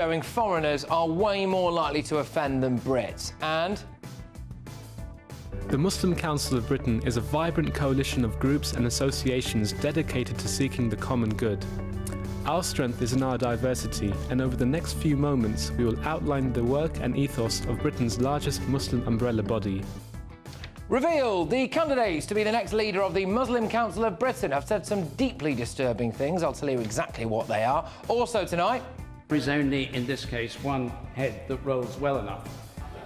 showing foreigners are way more likely to offend than Brits. And the Muslim Council of Britain is a vibrant coalition of groups and associations dedicated to seeking the common good. Our strength is in our diversity, and over the next few moments we will outline the work and ethos of Britain's largest Muslim umbrella body. revealed, the candidates to be the next leader of the Muslim Council of Britain have said some deeply disturbing things. I'll tell you exactly what they are. Also tonight, there is only, in this case, one head that rolls well enough.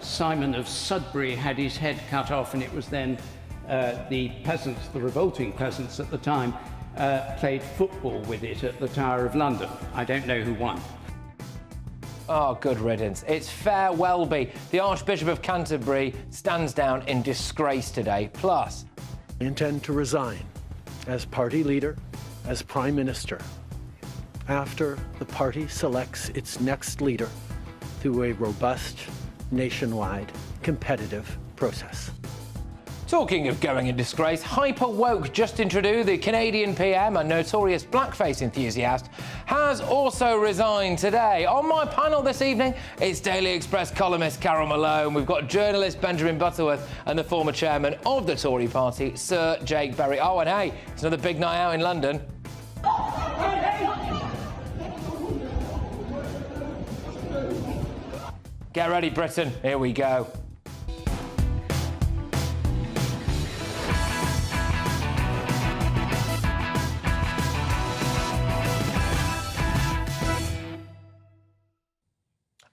Simon of Sudbury had his head cut off, and it was then the peasants, the revolting peasants at the time, played football with it at the Tower of London. I don't know who won. Oh, good riddance. It's Fair Welby. The Archbishop of Canterbury stands down in disgrace today. Plus, I intend to resign as party leader, as Prime Minister, after the party selects its next leader through a robust, nationwide, competitive process. talking of going in disgrace, hyper-woke Justin Trudeau, the Canadian PM and notorious blackface enthusiast, has also resigned today. On my panel this evening, it's Daily Express columnist Carol Malone. We've got journalist Benjamin Butterworth and the former chairman of the Tory party, Sir Jake Berry. Oh, and hey, it's another big night out in London. Get ready, Britain. Here we go.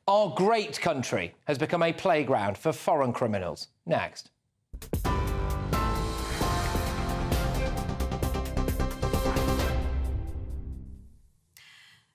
Our great country has become a playground for foreign criminals. Next.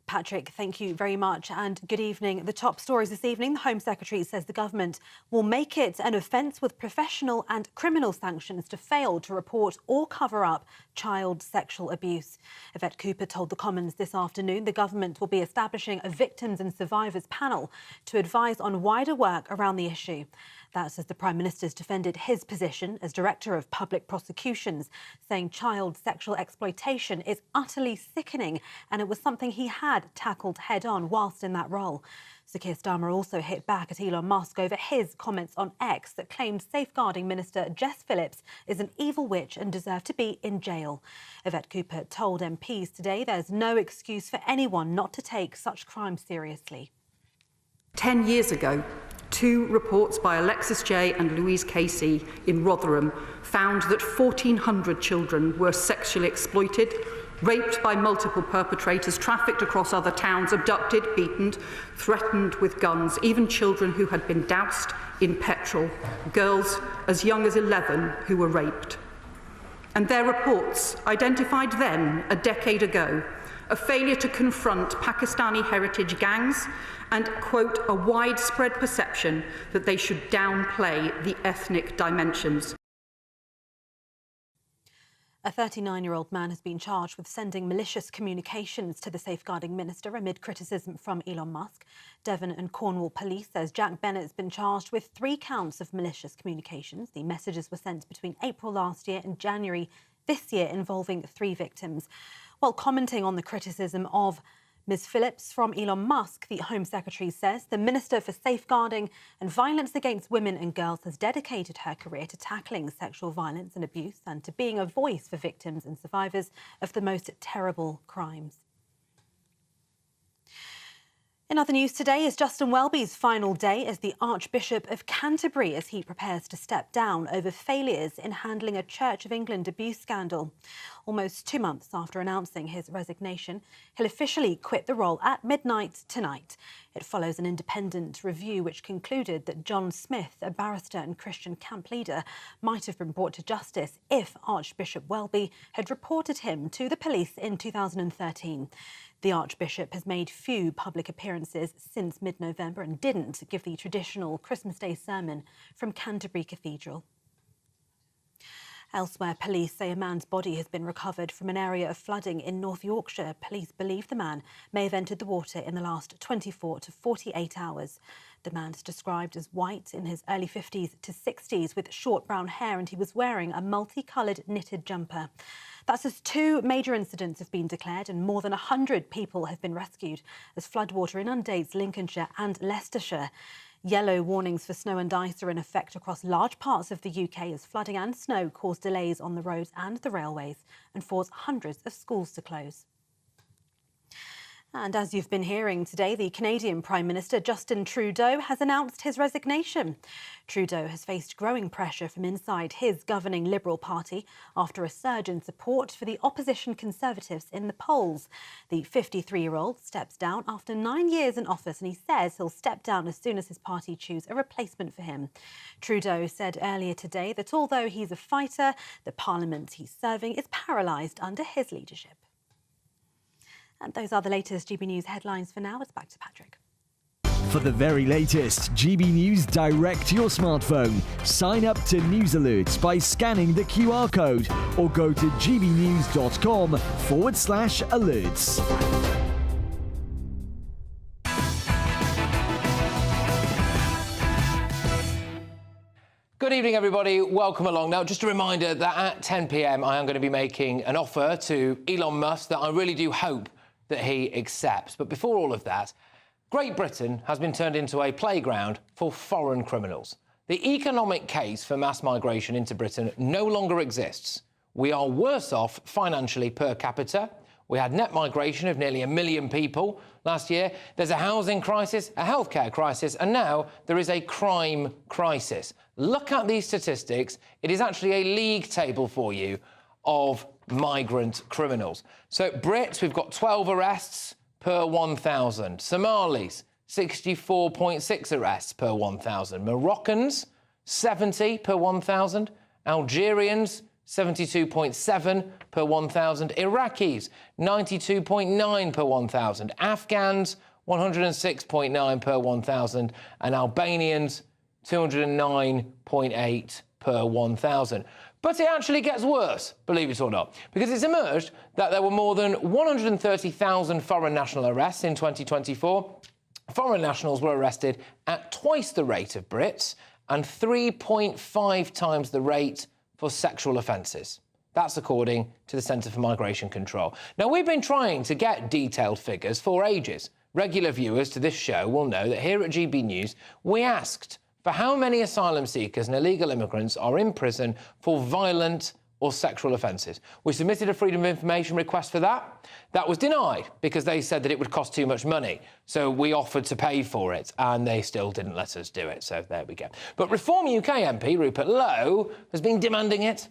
Patrick, thank you very much and good evening. The top stories this evening. The Home Secretary says the government will make it an offence with professional and criminal sanctions to fail to report or cover up child sexual abuse. Yvette Cooper told the Commons this afternoon the government will be establishing a victims and survivors panel to advise on wider work around the issue. That's as the Prime Minister's defended his position as Director of Public Prosecutions, saying child sexual exploitation is utterly sickening and it was something he had tackled head-on whilst in that role. Sir Keir Starmer also hit back at Elon Musk over his comments on X that claimed Safeguarding Minister Jess Phillips is an evil witch and deserved to be in jail. Yvette Cooper told MPs today there's no excuse for anyone not to take such crimes seriously. 10 years ago, 2 reports by Alexis J and Louise Casey in Rotherham found that 1,400 children were sexually exploited, raped by multiple perpetrators, trafficked across other towns, abducted, beaten, threatened with guns, even children who had been doused in petrol, girls as young as 11 who were raped. And their reports identified then, a decade ago, a failure to confront Pakistani heritage gangs and, quote, a widespread perception that they should downplay the ethnic dimensions. A 39-year-old man has been charged with sending malicious communications to the Safeguarding Minister amid criticism from Elon Musk. Devon and Cornwall Police says Jack Bennett's been charged with 3 counts of malicious communications. The messages were sent between April last year and January this year, involving 3 victims. While commenting on the criticism of Ms Phillips from Elon Musk, the Home Secretary says the Minister for Safeguarding and Violence Against Women and Girls has dedicated her career to tackling sexual violence and abuse and to being a voice for victims and survivors of the most terrible crimes. In other news today is Justin Welby's final day as the Archbishop of Canterbury as he prepares to step down over failures in handling a Church of England abuse scandal. Almost 2 months after announcing his resignation, he'll officially quit the role at midnight tonight. It follows an independent review which concluded that John Smith, a barrister and Christian camp leader, might have been brought to justice if Archbishop Welby had reported him to the police in 2013. The Archbishop has made few public appearances since mid-November and didn't give the traditional Christmas Day sermon from Canterbury Cathedral. Elsewhere, police say a man's body has been recovered from an area of flooding in North Yorkshire. Police believe the man may have entered the water in the last 24 to 48 hours. The man is described as white, in his early 50s to 60s, with short brown hair, and he was wearing a multicoloured knitted jumper. That's as 2 major incidents have been declared and more than 100 people have been rescued as floodwater inundates Lincolnshire and Leicestershire. Yellow warnings for snow and ice are in effect across large parts of the UK as flooding and snow cause delays on the roads and the railways and force hundreds of schools to close. And as you've been hearing today, the Canadian Prime Minister Justin Trudeau has announced his resignation. Trudeau has faced growing pressure from inside his governing Liberal Party after a surge in support for the opposition Conservatives in the polls. The 53-year-old steps down after 9 years in office and he says he'll step down as soon as his party choose a replacement for him. Trudeau said earlier today that although he's a fighter, the parliament he's serving is paralysed under his leadership. And those are the latest GB News headlines for now. It's back to Patrick. For the very latest GB News direct to your smartphone, sign up to News Alerts by scanning the QR code or go to gbnews.com/alerts. Good evening, everybody. Welcome along. Now, just a reminder that at 10 p.m. I am going to be making an offer to Elon Musk that I really do hope that he accepts. But before all of that, Great Britain has been turned into a playground for foreign criminals. The economic case for mass migration into Britain no longer exists. We are worse off financially per capita. We had net migration of nearly 1 million people last year. There's a housing crisis, a healthcare crisis, and now there is a crime crisis. Look at these statistics. It is actually a league table for you of migrant criminals. So Brits, we've got 12 arrests per 1,000. Somalis, 64.6 arrests per 1,000. Moroccans, 70 per 1,000. Algerians, 72.7 per 1,000. Iraqis, 92.9 per 1,000. Afghans, 106.9 per 1,000. And Albanians, 209.8 per 1,000. But it actually gets worse, believe it or not, because it's emerged that there were more than 130,000 foreign national arrests in 2024. Foreign nationals were arrested at twice the rate of Brits and 3.5 times the rate for sexual offences. That's according to the Centre for Migration Control. Now, we've been trying to get detailed figures for ages. Regular viewers to this show will know that here at GB News, we asked for how many asylum seekers and illegal immigrants are in prison for violent or sexual offences. We submitted a Freedom of Information request for that. That was denied because they said that it would cost too much money. So we offered to pay for it and they still didn't let us do it. So there we go. But Reform UK MP Rupert Lowe has been demanding it.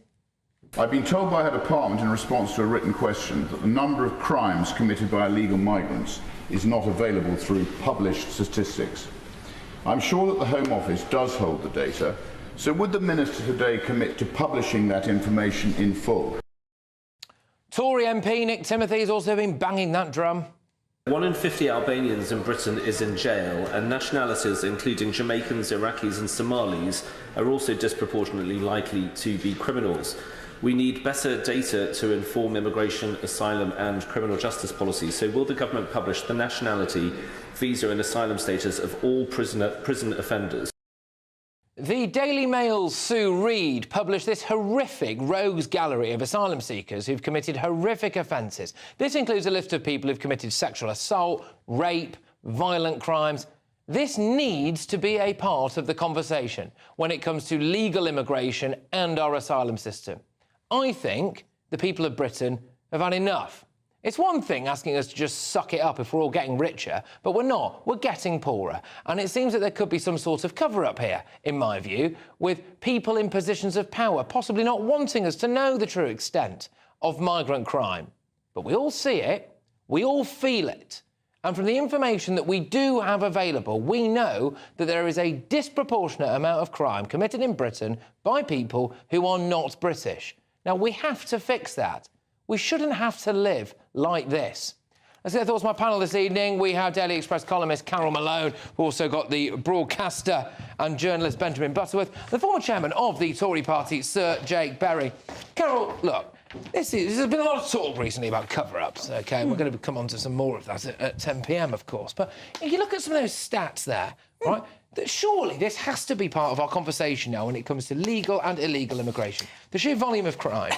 I've been told by her department in response to a written question that the number of crimes committed by illegal migrants is not available through published statistics. I'm sure that the Home Office does hold the data, so would the Minister today commit to publishing that information in full? Tory MP Nick Timothy has also been banging that drum. 1 in 50 Albanians in Britain is in jail, and nationalities including Jamaicans, Iraqis and Somalis are also disproportionately likely to be criminals. We need better data to inform immigration, asylum and criminal justice policy. So will the government publish the nationality, visa and asylum status of all prison offenders? The Daily Mail's Sue Reid published this horrific rogues gallery of asylum seekers who've committed horrific offences. This includes a list of people who've committed sexual assault, rape, violent crimes. This needs to be a part of the conversation when it comes to legal immigration and our asylum system. I think the people of Britain have had enough. It's one thing asking us to just suck it up if we're all getting richer, but we're not. We're getting poorer. And it seems that there could be some sort of cover-up here, in my view, with people in positions of power possibly not wanting us to know the true extent of migrant crime. But we all see it, we all feel it. And from the information that we do have available, we know that there is a disproportionate amount of crime committed in Britain by people who are not British. Now, we have to fix that. We shouldn't have to live like this. Let's get thoughts from my panel this evening. We have Daily Express columnist Carol Malone. We've also got the broadcaster and journalist Benjamin Butterworth, the former chairman of the Tory party, Sir Jake Berry. Carol, look, there's been a lot of talk recently about cover-ups, OK? We're going to come on to some more of that at 10 p.m, of course. But if you look at some of those stats there, right, that surely this has to be part of our conversation now when it comes to legal and illegal immigration. The sheer volume of crime.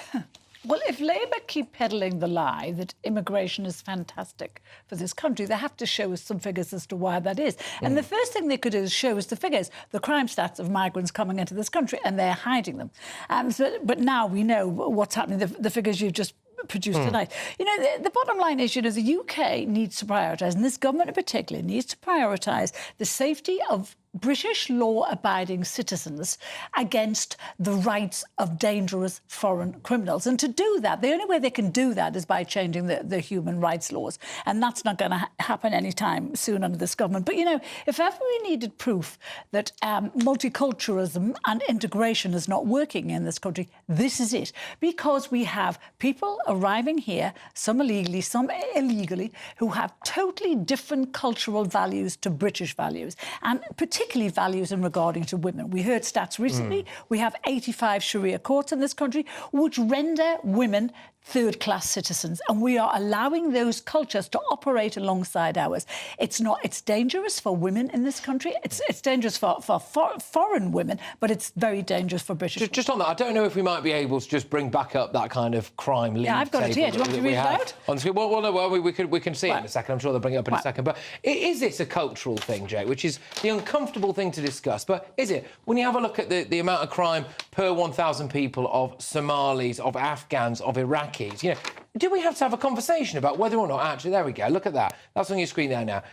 Well, if Labour keep peddling the lie that immigration is fantastic for this country, they have to show us some figures as to why that is. And the first thing they could do is show us the figures, the crime stats of migrants coming into this country, and they're hiding them. But now we know what's happening, the figures you've just produced tonight. You know, the bottom line is, you know, the UK needs to prioritise, and this government in particular needs to prioritise the safety of British law-abiding citizens against the rights of dangerous foreign criminals. And to do that, the only way they can do that is by changing the human rights laws. And that's not going to happen anytime soon under this government. But, you know, if ever we needed proof that multiculturalism and integration is not working in this country, this is it. Because we have people arriving here, some illegally, some illegally, who have totally different cultural values to British values. And particularly values in regarding to women. We heard stats recently. We have 85 Sharia courts in this country which render women third-class citizens, and we are allowing those cultures to operate alongside ours. It's dangerous for women in this country. It's dangerous for foreign women, but it's very dangerous for British women. Just on that, I don't know if we might be able to just bring back up that kind of crime league. Yeah, I've got it here. Do you want me to read it out? On screen. Well, no, we can see it in a second. I'm sure they'll bring it up in a second. But is this a cultural thing, Jake, which is the uncomfortable thing to discuss? But is it? When you have a look at the amount of crime per 1,000 people of Somalis, of Afghans, of Iraqis, you know, do we have to have a conversation about whether or not, actually, there we go, look at that, that's on your screen there now.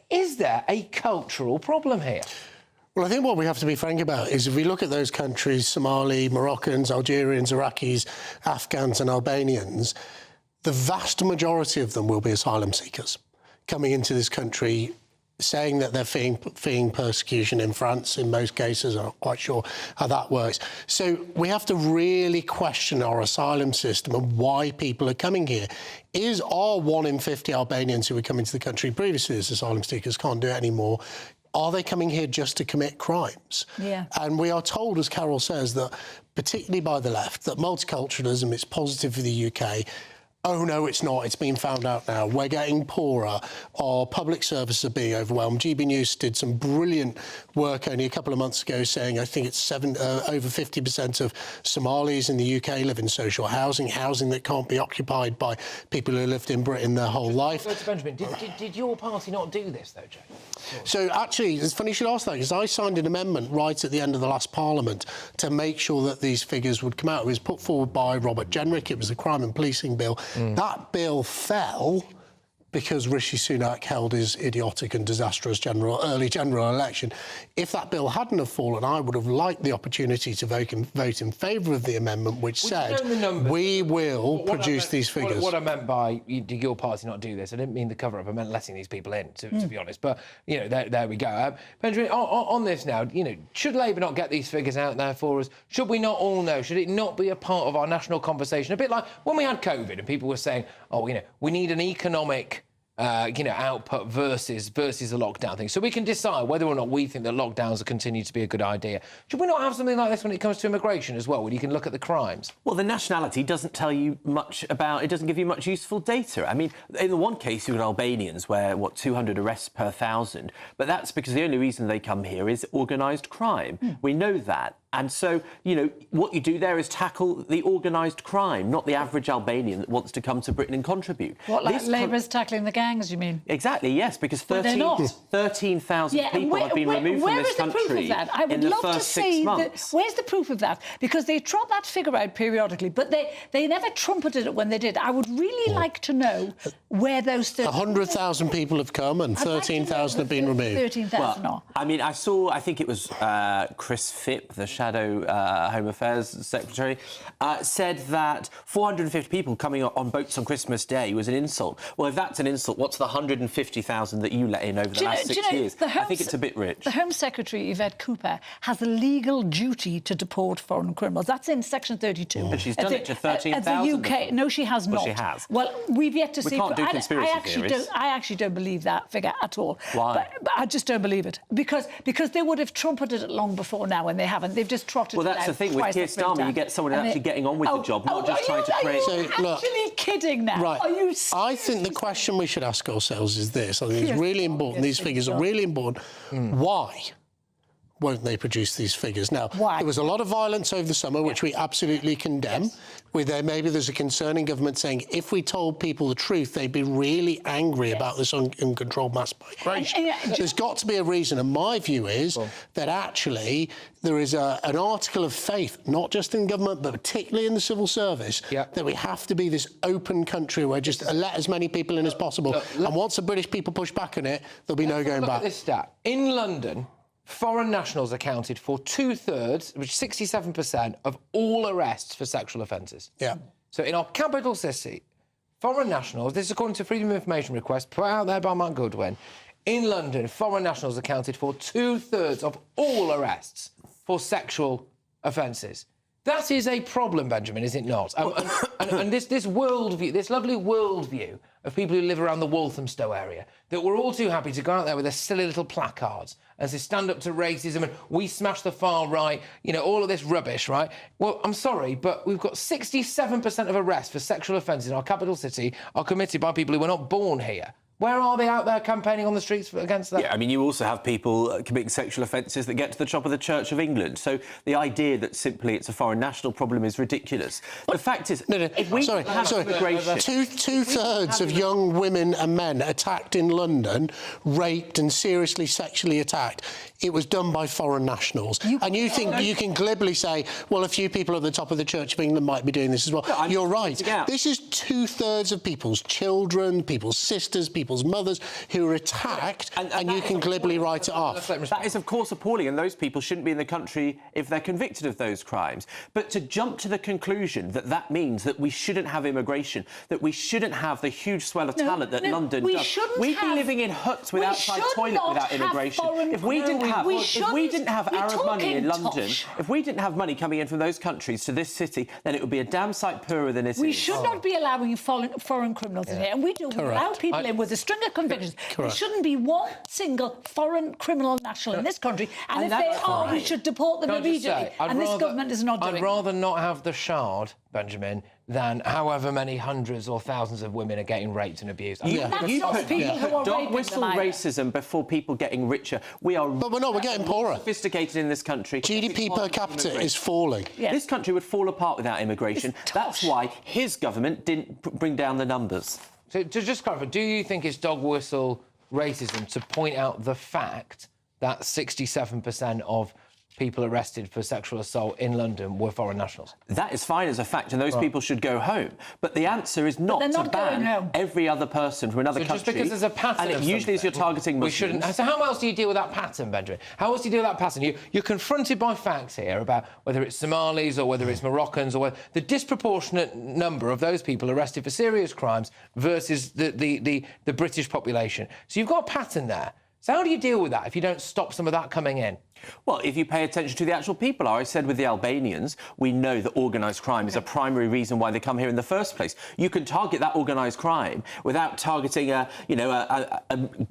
Is there a cultural problem here? Well, I think what we have to be frank about is if we look at those countries, Somali, Moroccans, Algerians, Iraqis, Afghans and Albanians, the vast majority of them will be asylum seekers coming into this country, saying that they're fleeing persecution in France in most cases. I'm not quite sure how that works. So we have to really question our asylum system and why people are coming here. Are 1 in 50 Albanians who were coming to the country previously as asylum seekers, can't do it anymore, are they coming here just to commit crimes? Yeah. And we are told, as Carol says, that particularly by the left, that multiculturalism is positive for the UK. Oh, no, it's not. It's been found out now. We're getting poorer. Our public services are being overwhelmed. GBNews did some brilliant work only a couple of months ago saying, I think it's over 50% of Somalis in the UK live in social housing that can't be occupied by people who lived in Britain their whole life. Benjamin, did your party not do this, though, Joe? So, actually, it's funny you should ask that, because I signed an amendment right at the end of the last Parliament to make sure that these figures would come out. It was put forward by Robert Jenrick. It was the Crime and Policing Bill. That bill fell because Rishi Sunak held his idiotic and disastrous early general election. If that bill hadn't have fallen, I would have liked the opportunity to vote in favour of the amendment, which said we will produce these figures. What I meant by did your party not do this? I didn't mean the cover-up. I meant letting these people in, to be honest. But, you know, there we go. Benjamin, on this now, you know, should Labour not get these figures out there for us? Should we not all know? Should it not be a part of our national conversation? A bit like when we had COVID and people were saying, oh, you know, we need an economic output versus a lockdown thing. So we can decide whether or not we think that lockdowns will continue to be a good idea. Should we not have something like this when it comes to immigration as well, where you can look at the crimes? Well, the nationality doesn't tell you much about... It doesn't give you much useful data. I mean, in the one case, you've got Albanians where, 200 arrests per 1,000. But that's because the only reason they come here is organised crime. We know that. And so, you know, what you do there is tackle the organised crime, not the average Albanian that wants to come to Britain and contribute. What, like Labour's tackling the gangs, you mean? Exactly, yes, because 13,000 people have been removed from this country in the first 6 months. Where's the proof of that? Because they trot that figure out periodically, but they never trumpeted it when they did. I would really like to know where those 100,000 people have come and 13,000 have been removed. 13,000 are. I mean, I think it was Chris Phipp, the Shadow Home Affairs Secretary, said that 450 people coming on boats on Christmas Day was an insult. Well, if that's an insult, what's the 150,000 that you let in over the last 6 years? I think it's a bit rich. The Home Secretary, Yvette Cooper, has a legal duty to deport foreign criminals. That's in Section 32. And she's done it to 13,000. The UK, no, she has not. Well, she has. Well, we've yet to see... We can't do conspiracy theories. I actually don't believe that figure at all. Why? But I just don't believe it. Because they would have trumpeted it long before now, and they haven't. They've just trotted it out. Well, that's the thing. With Keir Starmer, you get someone actually getting on with the job, not just trying to create... Are you actually kidding now? Right. Are you serious? I think the question we should ask ourselves is this. I think it's really important. These figures are really important. Why? won't they produce these figures? Now, Why? there was a lot of violence over the summer, which we absolutely condemn. Maybe there's a concern in government saying if we told people the truth, they'd be really angry about this uncontrolled mass migration. There's got to be a reason, and my view is that actually there is an article of faith, not just in government, but particularly in the civil service, that we have to be this open country where just let as many people in as possible. And once the British people push back on it, there'll be no going back. Look at this stat. In London, foreign nationals accounted for 2/3, which is 67%, of all arrests for sexual offences. Yeah. So in our capital city, foreign nationals, this is according to Freedom of Information request put out there by Matt Goodwin, in London, foreign nationals accounted for 2/3 of all arrests for sexual offences. That is a problem, Benjamin, is it not? And this worldview, this lovely worldview of people who live around the Walthamstow area, that we're all too happy to go out there with their silly little placards and say, stand up to racism and we smash the far right, you know, all of this rubbish, right? Well, I'm sorry, but we've got 67% of arrests for sexual offences in our capital city are committed by people who were not born here. Where are they out there campaigning on the streets against that? Yeah, I mean, you also have people committing sexual offences that get to the top of the Church of England. So the idea that simply it's a foreign national problem is ridiculous. The fact is, if we have immigration... Two-thirds of young women and men attacked in London, raped and seriously sexually attacked, it was done by foreign nationals. And you think you can glibly say, well, a few people at the top of the Church of England might be doing this as well. No, you're right. This is 2/3 of people's children, people's sisters, people's mothers who are attacked, and you can glibly write it off. That is, of course, appalling, and those people shouldn't be in the country if they're convicted of those crimes. But to jump to the conclusion that that means that we shouldn't have immigration, that we shouldn't have the huge swell of talent that London does. We'd be living in huts with outside toilet without immigration. If we didn't have Arab money in London, if we didn't have money coming in from those countries to this city, then it would be a damn sight poorer than it is. We should not be allowing foreign criminals in here, and we do. We allow people in with a string of convictions. There shouldn't be one single foreign criminal national in this country, and if they are, we should deport them immediately. And this government is not doing it. I'd rather not have the Shard, Benjamin, than however many hundreds or thousands of women are getting raped and abused. You put dog whistle racism before people getting richer. But we're not, we're getting poorer. Sophisticated in this country. GDP per capita is falling. This country would fall apart without immigration. That's why his government didn't bring down the numbers. So, to just clarify, do you think it's dog whistle racism to point out the fact that 67% of people arrested for sexual assault in London were foreign nationals? That is fine as a fact, and those people should go home. But the answer is not to ban every other person from another country. Just because there's a pattern, and usually is you're targeting Muslims. We shouldn't. So how else do you deal with that pattern, Benjamin? How else do you deal with that pattern? You're confronted by facts here about whether it's Somalis or whether it's Moroccans or whether the disproportionate number of those people arrested for serious crimes versus the British population. So you've got a pattern there. So how do you deal with that if you don't stop some of that coming in? Well, if you pay attention to the actual people, I said with the Albanians, we know that organised crime is a primary reason why they come here in the first place. You can target that organised crime without targeting a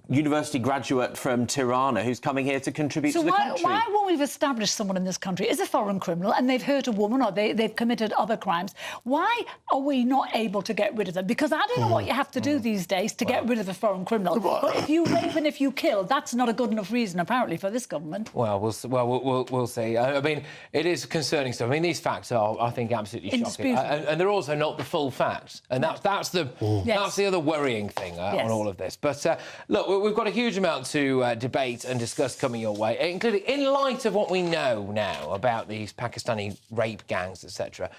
university graduate from Tirana who's coming here to contribute to the country. So why, when we've established someone in this country is a foreign criminal and they've hurt a woman or they've committed other crimes, why are we not able to get rid of them? Because I don't know what you have to do these days to get rid of a foreign criminal. But if you rape and if you kill, that's not a good enough reason, apparently, for this government. Well, we'll see. I mean, it is concerning stuff. I mean, these facts are, I think, absolutely shocking, and they're also not the full facts, and that's the other worrying thing on all of this. But look, we've got a huge amount to debate and discuss coming your way, including in light of what we know now about these Pakistani rape gangs, etc.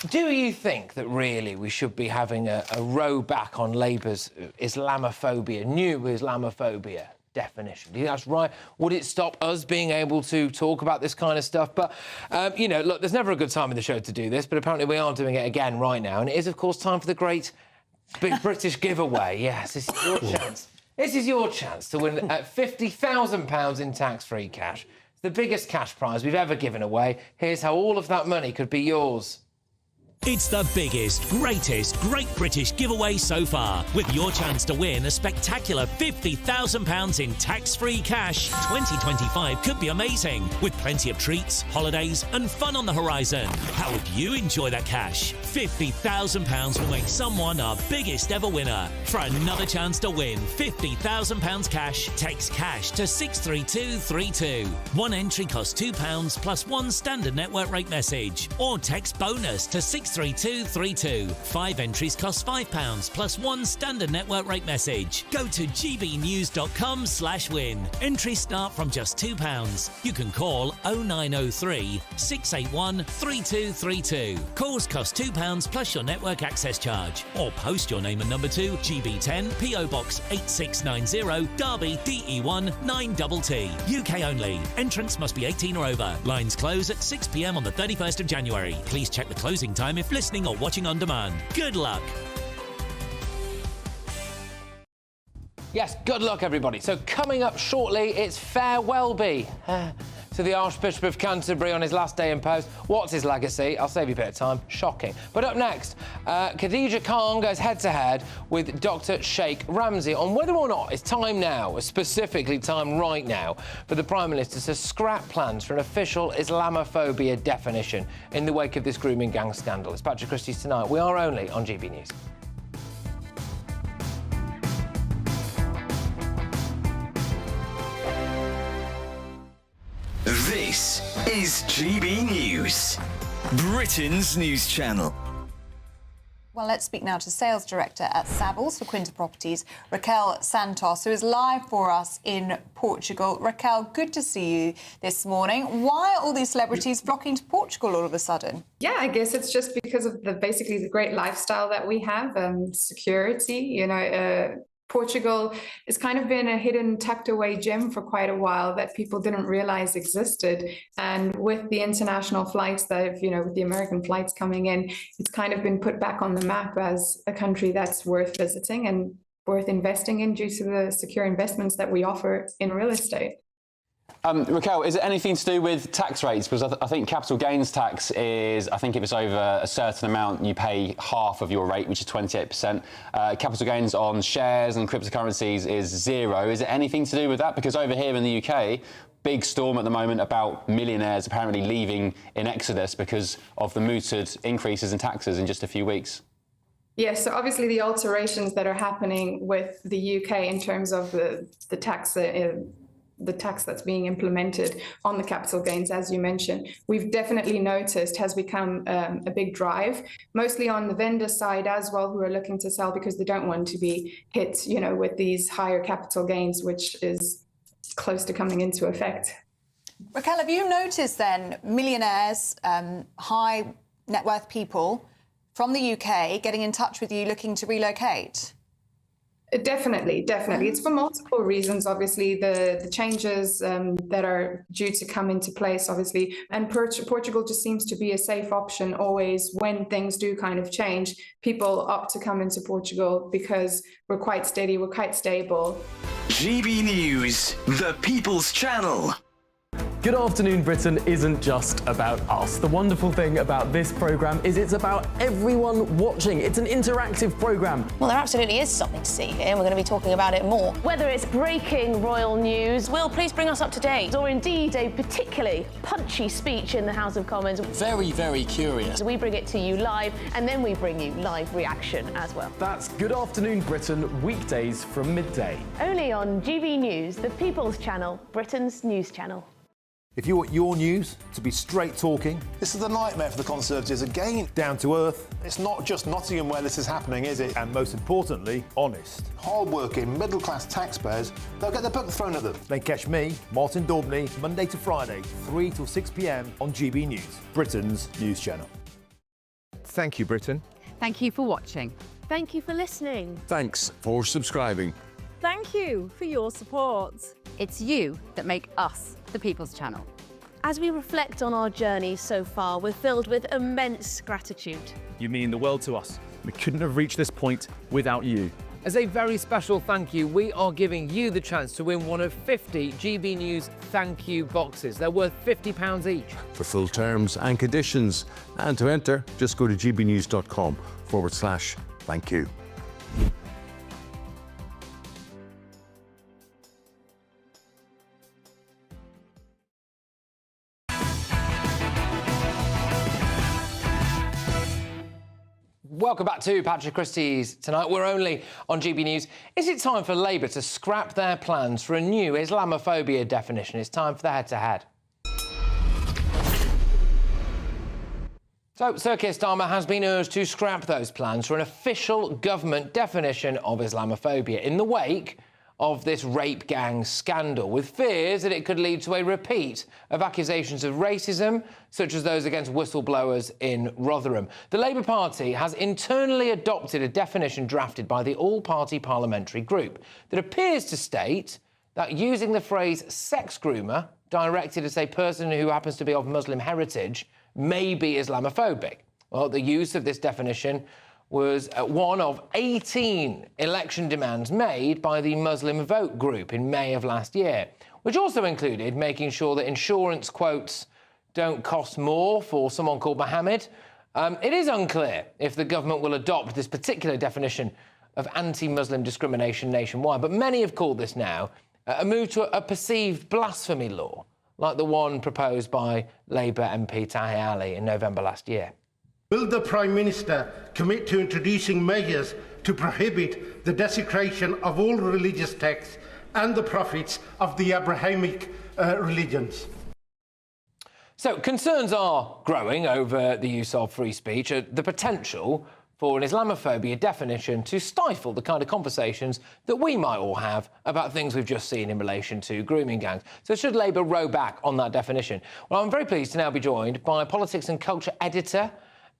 Do you think that really we should be having a row back on Labour's Islamophobia, new Islamophobia definition? Do you think that's right? Would it stop us being able to talk about this kind of stuff? But, you know, look, there's never a good time in the show to do this, but apparently we are doing it again right now. And it is, of course, time for the great big British giveaway. Yes, this is your chance. This is your chance to win £50,000 in tax-free cash. It's the biggest cash prize we've ever given away. Here's how all of that money could be yours. It's the biggest, greatest Great British giveaway so far, with your chance to win a spectacular £50,000 in tax-free cash. 2025 could be amazing, with plenty of treats, holidays and fun on the horizon. How would you enjoy that cash? £50,000 will make someone our biggest ever winner. For another chance to win £50,000 cash, text cash to 63232. One entry costs £2 plus one standard network rate message, or text bonus to 63232. 5 entries cost £5 plus one standard network rate message. Go to gbnews.com/win. Entries start from just £2. You can call 0903 681 3232. Calls cost £2 plus your network access charge, or post your name and number to GB10 PO Box 8690 Derby DE1 9TT. UK only. Entrants must be 18 or over. Lines close at 6 p.m. on the 31st of January. Please check the closing time if listening or watching on demand. Good luck. Yes, good luck, everybody. So coming up shortly, it's Farewell Be to the Archbishop of Canterbury on his last day in post. What's his legacy? I'll save you a bit of time. Shocking. But up next, Khadija Khan goes head-to-head with Dr. Sheikh Ramsey on whether or not it's time now, specifically time right now, for the Prime Minister to scrap plans for an official Islamophobia definition in the wake of this grooming gang scandal. It's Patrick Christys tonight. We are only on GB News. This is GB News, Britain's news channel. Well, let's speak now to Sales Director at Savills for Quinta Properties, Raquel Santos, who is live for us in Portugal. Raquel, good to see you this morning. Why are all these celebrities flocking to Portugal all of a sudden? Yeah, I guess it's just because of basically the great lifestyle that we have, security, Portugal has kind of been a hidden, tucked away gem for quite a while that people didn't realize existed. And with the international flights with the American flights coming in, it's kind of been put back on the map as a country that's worth visiting and worth investing in due to the secure investments that we offer in real estate. Raquel, is it anything to do with tax rates? Because I think capital gains tax is, I think if it's over a certain amount, you pay half of your rate, which is 28%. Capital gains on shares and cryptocurrencies is 0. Is it anything to do with that? Because over here in the UK, big storm at the moment about millionaires apparently leaving in exodus because of the mooted increases in taxes in just a few weeks. Yes, so obviously the alterations that are happening with the UK in terms of the tax that's being implemented on the capital gains, as you mentioned, we've definitely noticed has become a big drive, mostly on the vendor side as well, who are looking to sell because they don't want to be hit, with these higher capital gains, which is close to coming into effect. Raquel, have you noticed then millionaires, high net worth people from the UK getting in touch with you looking to relocate? Definitely. It's for multiple reasons, obviously, the changes that are due to come into place, obviously, and Portugal just seems to be a safe option always when things do kind of change. People opt to come into Portugal because we're quite steady, we're quite stable. GB News, the People's Channel. Good Afternoon Britain isn't just about us. The wonderful thing about this programme is it's about everyone watching. It's an interactive programme. Well, there absolutely is something to see here, and we're going to be talking about it more. Whether it's breaking royal news, Will, please bring us up to date, or indeed a particularly punchy speech in the House of Commons. Very, very curious. We bring it to you live, and then we bring you live reaction as well. That's Good Afternoon Britain, weekdays from midday. Only on GB News, the People's Channel, Britain's news channel. If you want your news to be straight talking... This is the nightmare for the Conservatives again. Down to earth. It's not just Nottingham where this is happening, is it? And most importantly, honest. Hard-working, middle-class taxpayers, they'll get their book thrown at them. Then catch me, Martin Daubney, Monday to Friday, 3 till 6 p.m. on GB News, Britain's news channel. Thank you, Britain. Thank you for watching. Thank you for listening. Thanks for subscribing. Thank you for your support. It's you that make us the People's Channel. As we reflect on our journey so far, we're filled with immense gratitude. You mean the world to us. We couldn't have reached this point without you. As a very special thank you, we are giving you the chance to win one of 50 GB News thank you boxes. They're worth £50 each. For full terms and conditions, and to enter, just go to gbnews.com/thank you. Welcome back to Patrick Christys. Tonight we're only on GB News. Is it time for Labour to scrap their plans for a new Islamophobia definition? It's time for the head-to-head. So, Sir Keir Starmer has been urged to scrap those plans for an official government definition of Islamophobia in the wake of this rape gang scandal, with fears that it could lead to a repeat of accusations of racism, such as those against whistleblowers in Rotherham. The Labour Party has internally adopted a definition drafted by the all-party parliamentary group that appears to state that using the phrase sex groomer directed at a person who happens to be of Muslim heritage may be Islamophobic. Well, the use of this definition was one of 18 election demands made by the Muslim Vote group in May of last year, which also included making sure that insurance quotes don't cost more for someone called Mohammed. It is unclear if the government will adopt this particular definition of anti-Muslim discrimination nationwide, but many have called this now a move to a perceived blasphemy law, like the one proposed by Labour MP Tahir Ali in November last year. Will the Prime Minister commit to introducing measures to prohibit the desecration of all religious texts and the prophets of the Abrahamic religions? So concerns are growing over the use of free speech, the potential for an Islamophobia definition to stifle the kind of conversations that we might all have about things we've just seen in relation to grooming gangs. So should Labour row back on that definition? Well, I'm very pleased to now be joined by politics and culture editor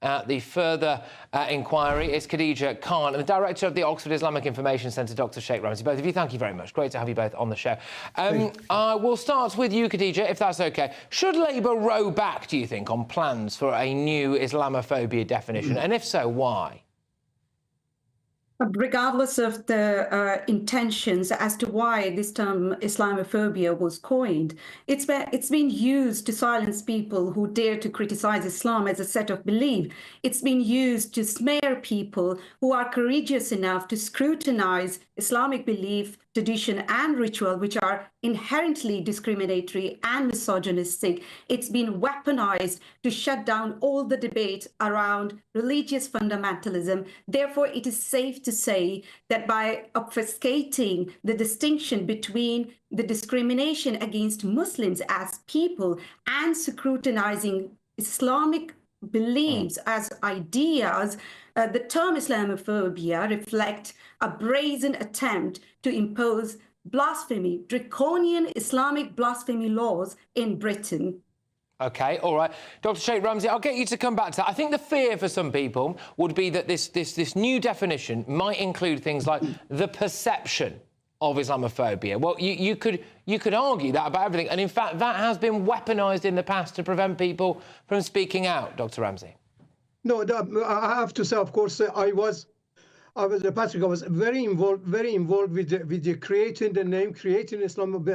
at the Further Inquiry is Khadija Khan, and the director of the Oxford Islamic Information Centre, Dr. Sheikh Ramsey. Both of you, thank you very much. Great to have you both on the show. We'll start with you, Khadija, if that's OK. Should Labour row back, do you think, on plans for a new Islamophobia definition? And if so, why? Regardless of the intentions as to why this term Islamophobia was coined, it's been used to silence people who dare to criticize Islam as a set of belief. It's been used to smear people who are courageous enough to scrutinize Islamic belief, tradition and ritual, which are inherently discriminatory and misogynistic. It's been weaponized to shut down all the debate around religious fundamentalism. Therefore, it is safe to say that by obfuscating the distinction between the discrimination against Muslims as people and scrutinizing Islamic beliefs as ideas, the term Islamophobia reflects a brazen attempt to impose blasphemy, draconian Islamic blasphemy laws in Britain. OK, all right. Dr. Sheikh Ramsey, I'll get you to come back to that. I think the fear for some people would be that this new definition might include things like the perception of Islamophobia. Well, you could argue that about everything, and in fact that has been weaponised in the past to prevent people from speaking out, Dr. Ramsey. No, I have to say, of course, I was Patrick. I was very involved with the creating the name, creating Islam,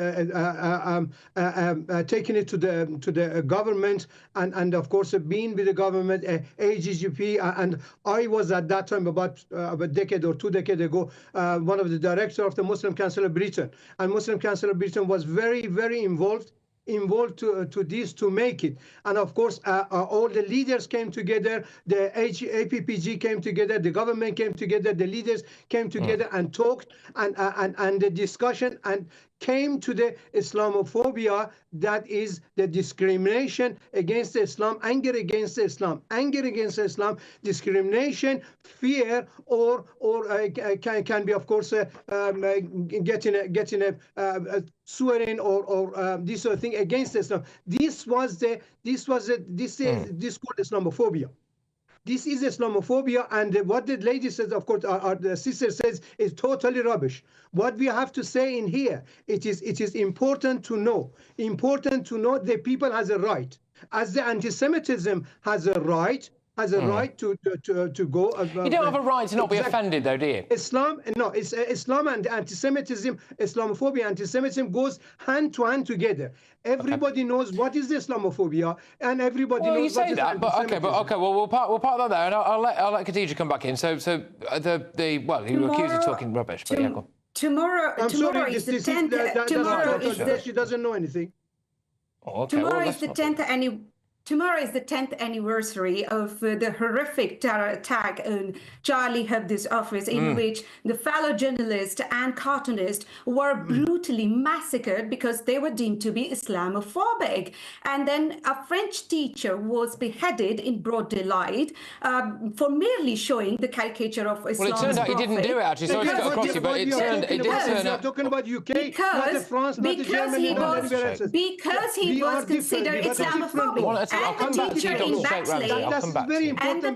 taking it to the government, and of course being with the government, AGGP, and I was at that time about a decade or 2 decades ago one of the directors of the Muslim Council of Britain, and Muslim Council of Britain was very involved to this to make it. And of course all the leaders came together, the APPG came together, the government came together, the leaders came together and talked, and the discussion and came to the Islamophobia, that is the discrimination against Islam, anger against Islam, discrimination, fear, or can be, of course, getting a swearing or this sort of thing against Islam. This called Islamophobia. This is Islamophobia, and what the lady says, of course, the sister says, is totally rubbish. What we have to say in here, it is important to know that people has a right, as the anti-Semitism has a right has a right to go. You don't have a right to not be offended, though, do you? Islam and anti-Semitism, Islamophobia, anti-Semitism goes hand to hand together. Everybody knows what is Islamophobia, and everybody knows you say what is that, but okay, well, we'll park that there, and I'll let Khadija come back in. So you accuse of talking rubbish, but yeah, go on. Tomorrow is the 10th. She doesn't know anything. Oh, okay. Tomorrow is the 10th Tomorrow is the 10th anniversary of the horrific terror attack on Charlie Hebdo's office, in which the fellow journalist and cartoonist were brutally massacred because they were deemed to be Islamophobic. And then a French teacher was beheaded in broad daylight for merely showing the caricature of Islam. Well, it turned out he didn't do it, actually. Sorry to cut across you, but it did turn out... talking about UK, not France, not Germany, not anywhere else. Because he was considered Islamophobic. I'll come back to you, Dr. Sheikh Ramsey. I'll come back to you. And a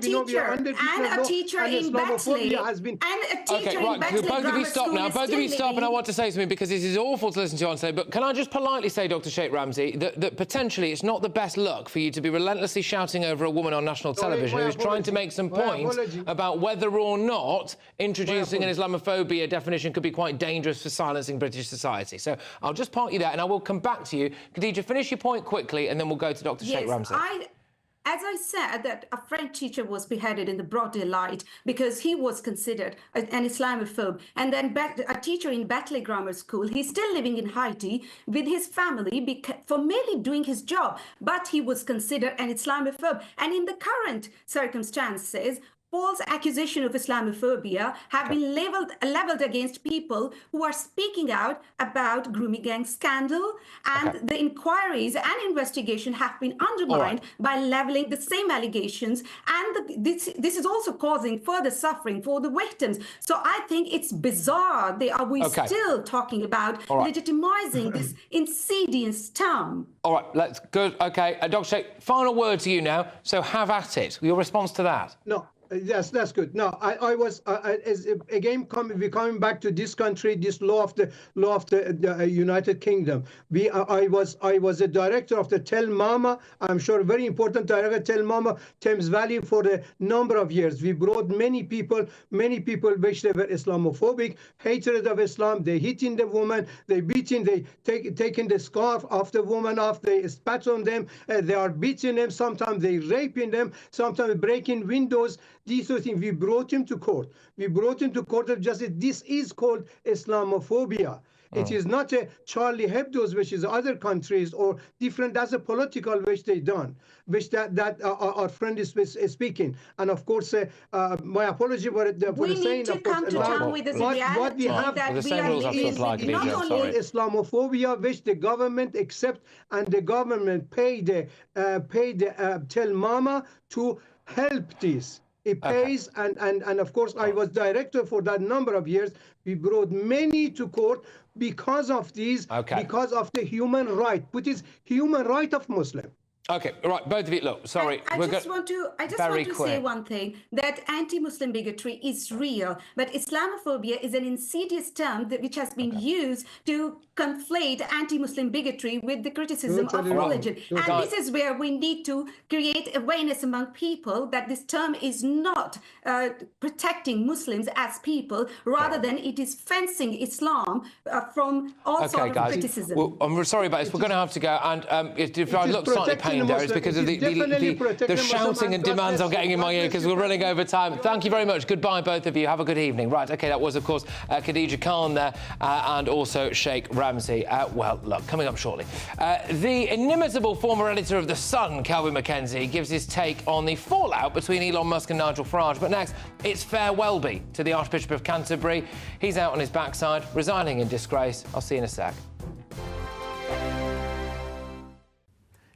teacher in Batley. Okay, right, both of you stop now. Both of you stop, and I want to say something, because this is awful to listen to you on today. But can I just politely say, Dr. Sheikh Ramsey, that potentially it's not the best look for you to be relentlessly shouting over a woman on national television who's trying to make some point about whether or not introducing an Islamophobia definition could be quite dangerous for silencing British society. So I'll just park you there, and I will come back to you. Khadija, finish your point quickly, and then we'll go to Dr. Sheikh Ramsey. As I said, that a French teacher was beheaded in the broad daylight because he was considered an Islamophobe. And then a teacher in Batley Grammar School, he's still living in Haiti with his family for merely doing his job, but he was considered an Islamophobe. And in the current circumstances, false accusation of Islamophobia have been leveled against people who are speaking out about grooming gang scandal, and the inquiries and investigation have been undermined by leveling the same allegations, and this is also causing further suffering for the victims. So I think it's bizarre we're still talking about legitimizing this insidious term. All right, good. Okay, Dr. Sheikh, final word to you now. So have at it. Your response to that? No. Yes, that's good. Now, I was again coming back to this country, this law of the United Kingdom. I was a director of the Tell Mama. I'm sure very important director, Tell Mama, Thames Valley, for a number of years. We brought many people which they were Islamophobic, hatred of Islam. They hitting the woman, they beating, they taking the scarf off the woman off, they spat on them, they are beating them. Sometimes they raping them, sometimes breaking windows. These are things. We brought him to court. We brought him to court of justice. This is called Islamophobia. It is not a Charlie Hebdo's, which is other countries, or different. That's a political which they done, which that our friend is speaking. And of course, my apology for saying. We need to come to terms with this reality what we have that we are living not only Islamophobia, which the government accept, and the government pay the Tell Mama to help this. It pays, and of course, I was director for that number of years. We brought many to court because of these, because of the human right, which is human right of Muslim. Okay, right, both of you, look, sorry. I just want to say one thing, that anti-Muslim bigotry is real, but Islamophobia is an insidious term which has been used to conflate anti-Muslim bigotry with the criticism of religion. And this is where we need to create awareness among people that this term is not protecting Muslims as people, rather than it is fencing Islam from all sorts of criticism. Well, I'm sorry about this, we're going to have to go, and if I look slightly pained, there is because of the shouting and demands I'm getting in my ear because we're running over time. Thank you very much. Goodbye, both of you. Have a good evening. Right, OK, that was, of course, Khadija Khan there and also Sheikh Ramsey. Well, look, coming up shortly. The inimitable former editor of The Sun, Kelvin McKenzie, gives his take on the fallout between Elon Musk and Nigel Farage. But next, it's farewell be to the Archbishop of Canterbury. He's out on his backside, resigning in disgrace. I'll see you in a sec.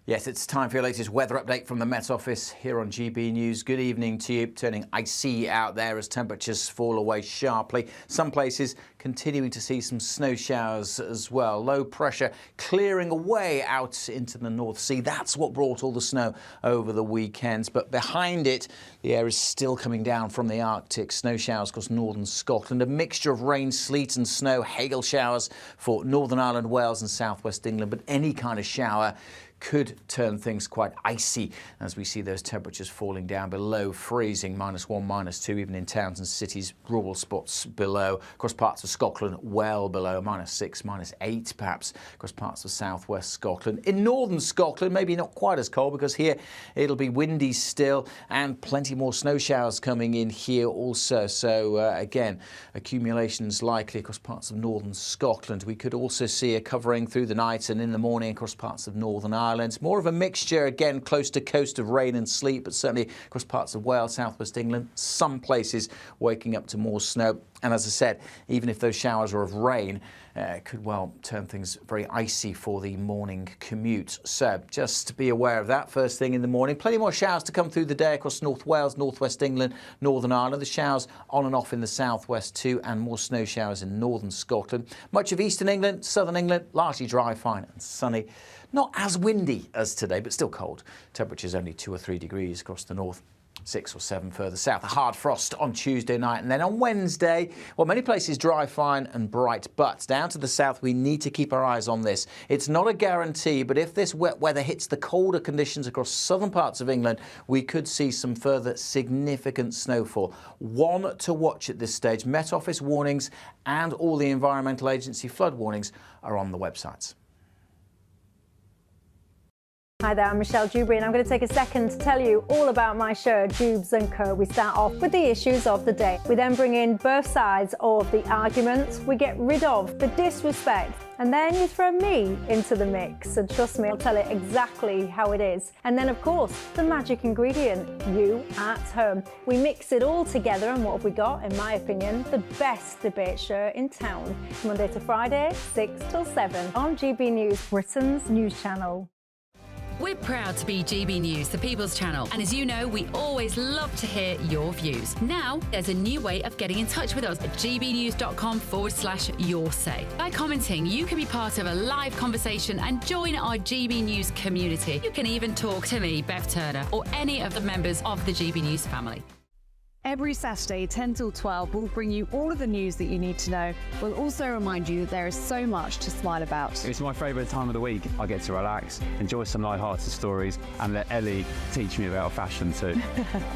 Yes, it's time for your latest weather update from the Met Office here on GB News. Good evening to you. Turning icy out there as temperatures fall away sharply. Some places continuing to see some snow showers as well. Low pressure clearing away out into the North Sea. That's what brought all the snow over the weekends. But behind it, the air is still coming down from the Arctic. Snow showers across northern Scotland. A mixture of rain, sleet and snow, hail showers for Northern Ireland, Wales and southwest England. But any kind of shower could turn things quite icy as we see those temperatures falling down below freezing, -1, -2, even in towns and cities, rural spots below. Across parts of Scotland, well below, -6, -8 perhaps, across parts of southwest Scotland. In northern Scotland, maybe not quite as cold because here it'll be windy still and plenty more snow showers coming in here also. So again, accumulations likely across parts of northern Scotland. We could also see a covering through the night and in the morning across parts of Northern Ireland. More of a mixture, again, close to coast of rain and sleet, but certainly across parts of Wales, southwest England, some places waking up to more snow. And as I said, even if those showers are of rain, it could well turn things very icy for the morning commute. So just be aware of that first thing in the morning. Plenty more showers to come through the day across North Wales, northwest England, Northern Ireland. The showers on and off in the southwest too, and more snow showers in northern Scotland. Much of eastern England, southern England, largely dry, fine and sunny. Not as windy as today, but still cold. Temperatures only 2 or 3 degrees across the north. 6 or 7 further south. A hard frost on Tuesday night, and then on Wednesday, well, many places dry, fine and bright, but down to the south we need to keep our eyes on this. It's not a guarantee, but if this wet weather hits the colder conditions across southern parts of England, we could see some further significant snowfall. One to watch at this stage. Met Office warnings and all the Environmental Agency flood warnings are on the websites. Hi there, I'm Michelle Dewberry and I'm going to take a second to tell you all about my show, Dubes & Co. We start off with the issues of the day. We then bring in both sides of the arguments. We get rid of the disrespect. And then you throw me into the mix. And trust me, I'll tell it exactly how it is. And then, of course, the magic ingredient, you at home. We mix it all together and what have we got, in my opinion, the best debate show in town. Monday to Friday, 6 till 7 on GB News, Britain's news channel. We're proud to be GB News, the People's Channel. And as you know, we always love to hear your views. Now, there's a new way of getting in touch with us at gbnews.com/yoursay. By commenting, you can be part of a live conversation and join our GB News community. You can even talk to me, Bev Turner, or any of the members of the GB News family. Every Saturday, 10 till 12, we'll bring you all of the news that you need to know. We'll also remind you that there is so much to smile about. It's my favourite time of the week. I get to relax, enjoy some light-hearted stories, and let Ellie teach me about fashion too.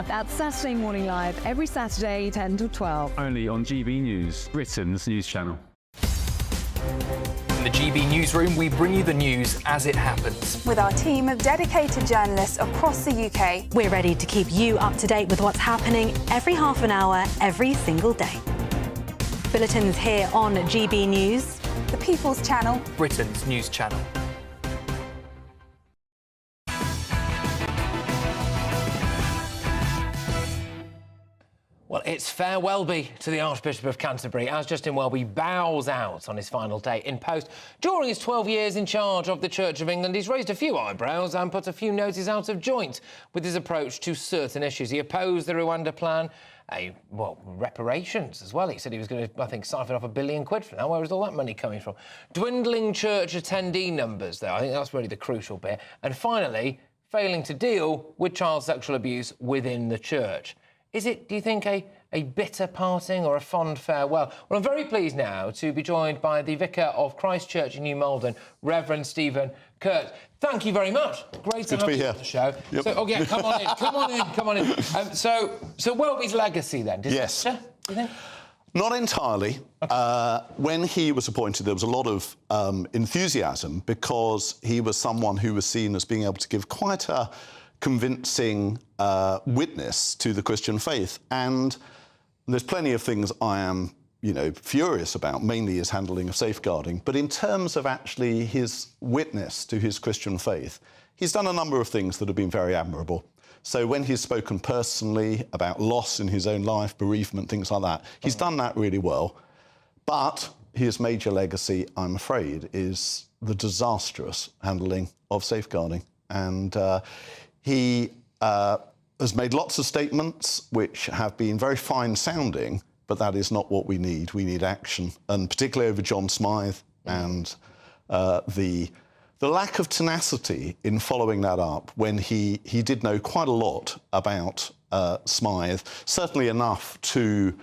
That's Saturday Morning Live, every Saturday, 10 till 12. Only on GB News, Britain's news channel. In the GB Newsroom, we bring you the news as it happens. With our team of dedicated journalists across the UK, we're ready to keep you up to date with what's happening every half an hour, every single day. Bulletins here on GB News, the People's Channel, Britain's news channel. Well, it's farewell be to the Archbishop of Canterbury as Justin Welby bows out on his final day in post. During his 12 years in charge of the Church of England, he's raised a few eyebrows and put a few noses out of joint with his approach to certain issues. He opposed the Rwanda plan, reparations as well. He said he was going to, I think, siphon off £1 billion from that. Where was all that money coming from? Dwindling church attendee numbers, though. I think that's really the crucial bit. And finally, failing to deal with child sexual abuse within the church. Is it, do you think, a bitter parting or a fond farewell? Well, I'm very pleased now to be joined by the Vicar of Christ Church in New Malden, Reverend Stephen Kurt. Thank you very much. Great to have you on the show. Yep. So, come on in. So Welby's legacy then? Yes. Do you think? Not entirely. Okay. When he was appointed, there was a lot of enthusiasm because he was someone who was seen as being able to give quite a convincing witness to the Christian faith. And there's plenty of things I am, furious about, mainly his handling of safeguarding. But in terms of actually his witness to his Christian faith, he's done a number of things that have been very admirable. So when he's spoken personally about loss in his own life, bereavement, things like that, he's done that really well. But his major legacy, I'm afraid, is the disastrous handling of safeguarding. And he has made lots of statements which have been very fine-sounding, but that is not what we need. We need action, and particularly over John Smythe and the lack of tenacity in following that up when he did know quite a lot about Smythe, certainly enough to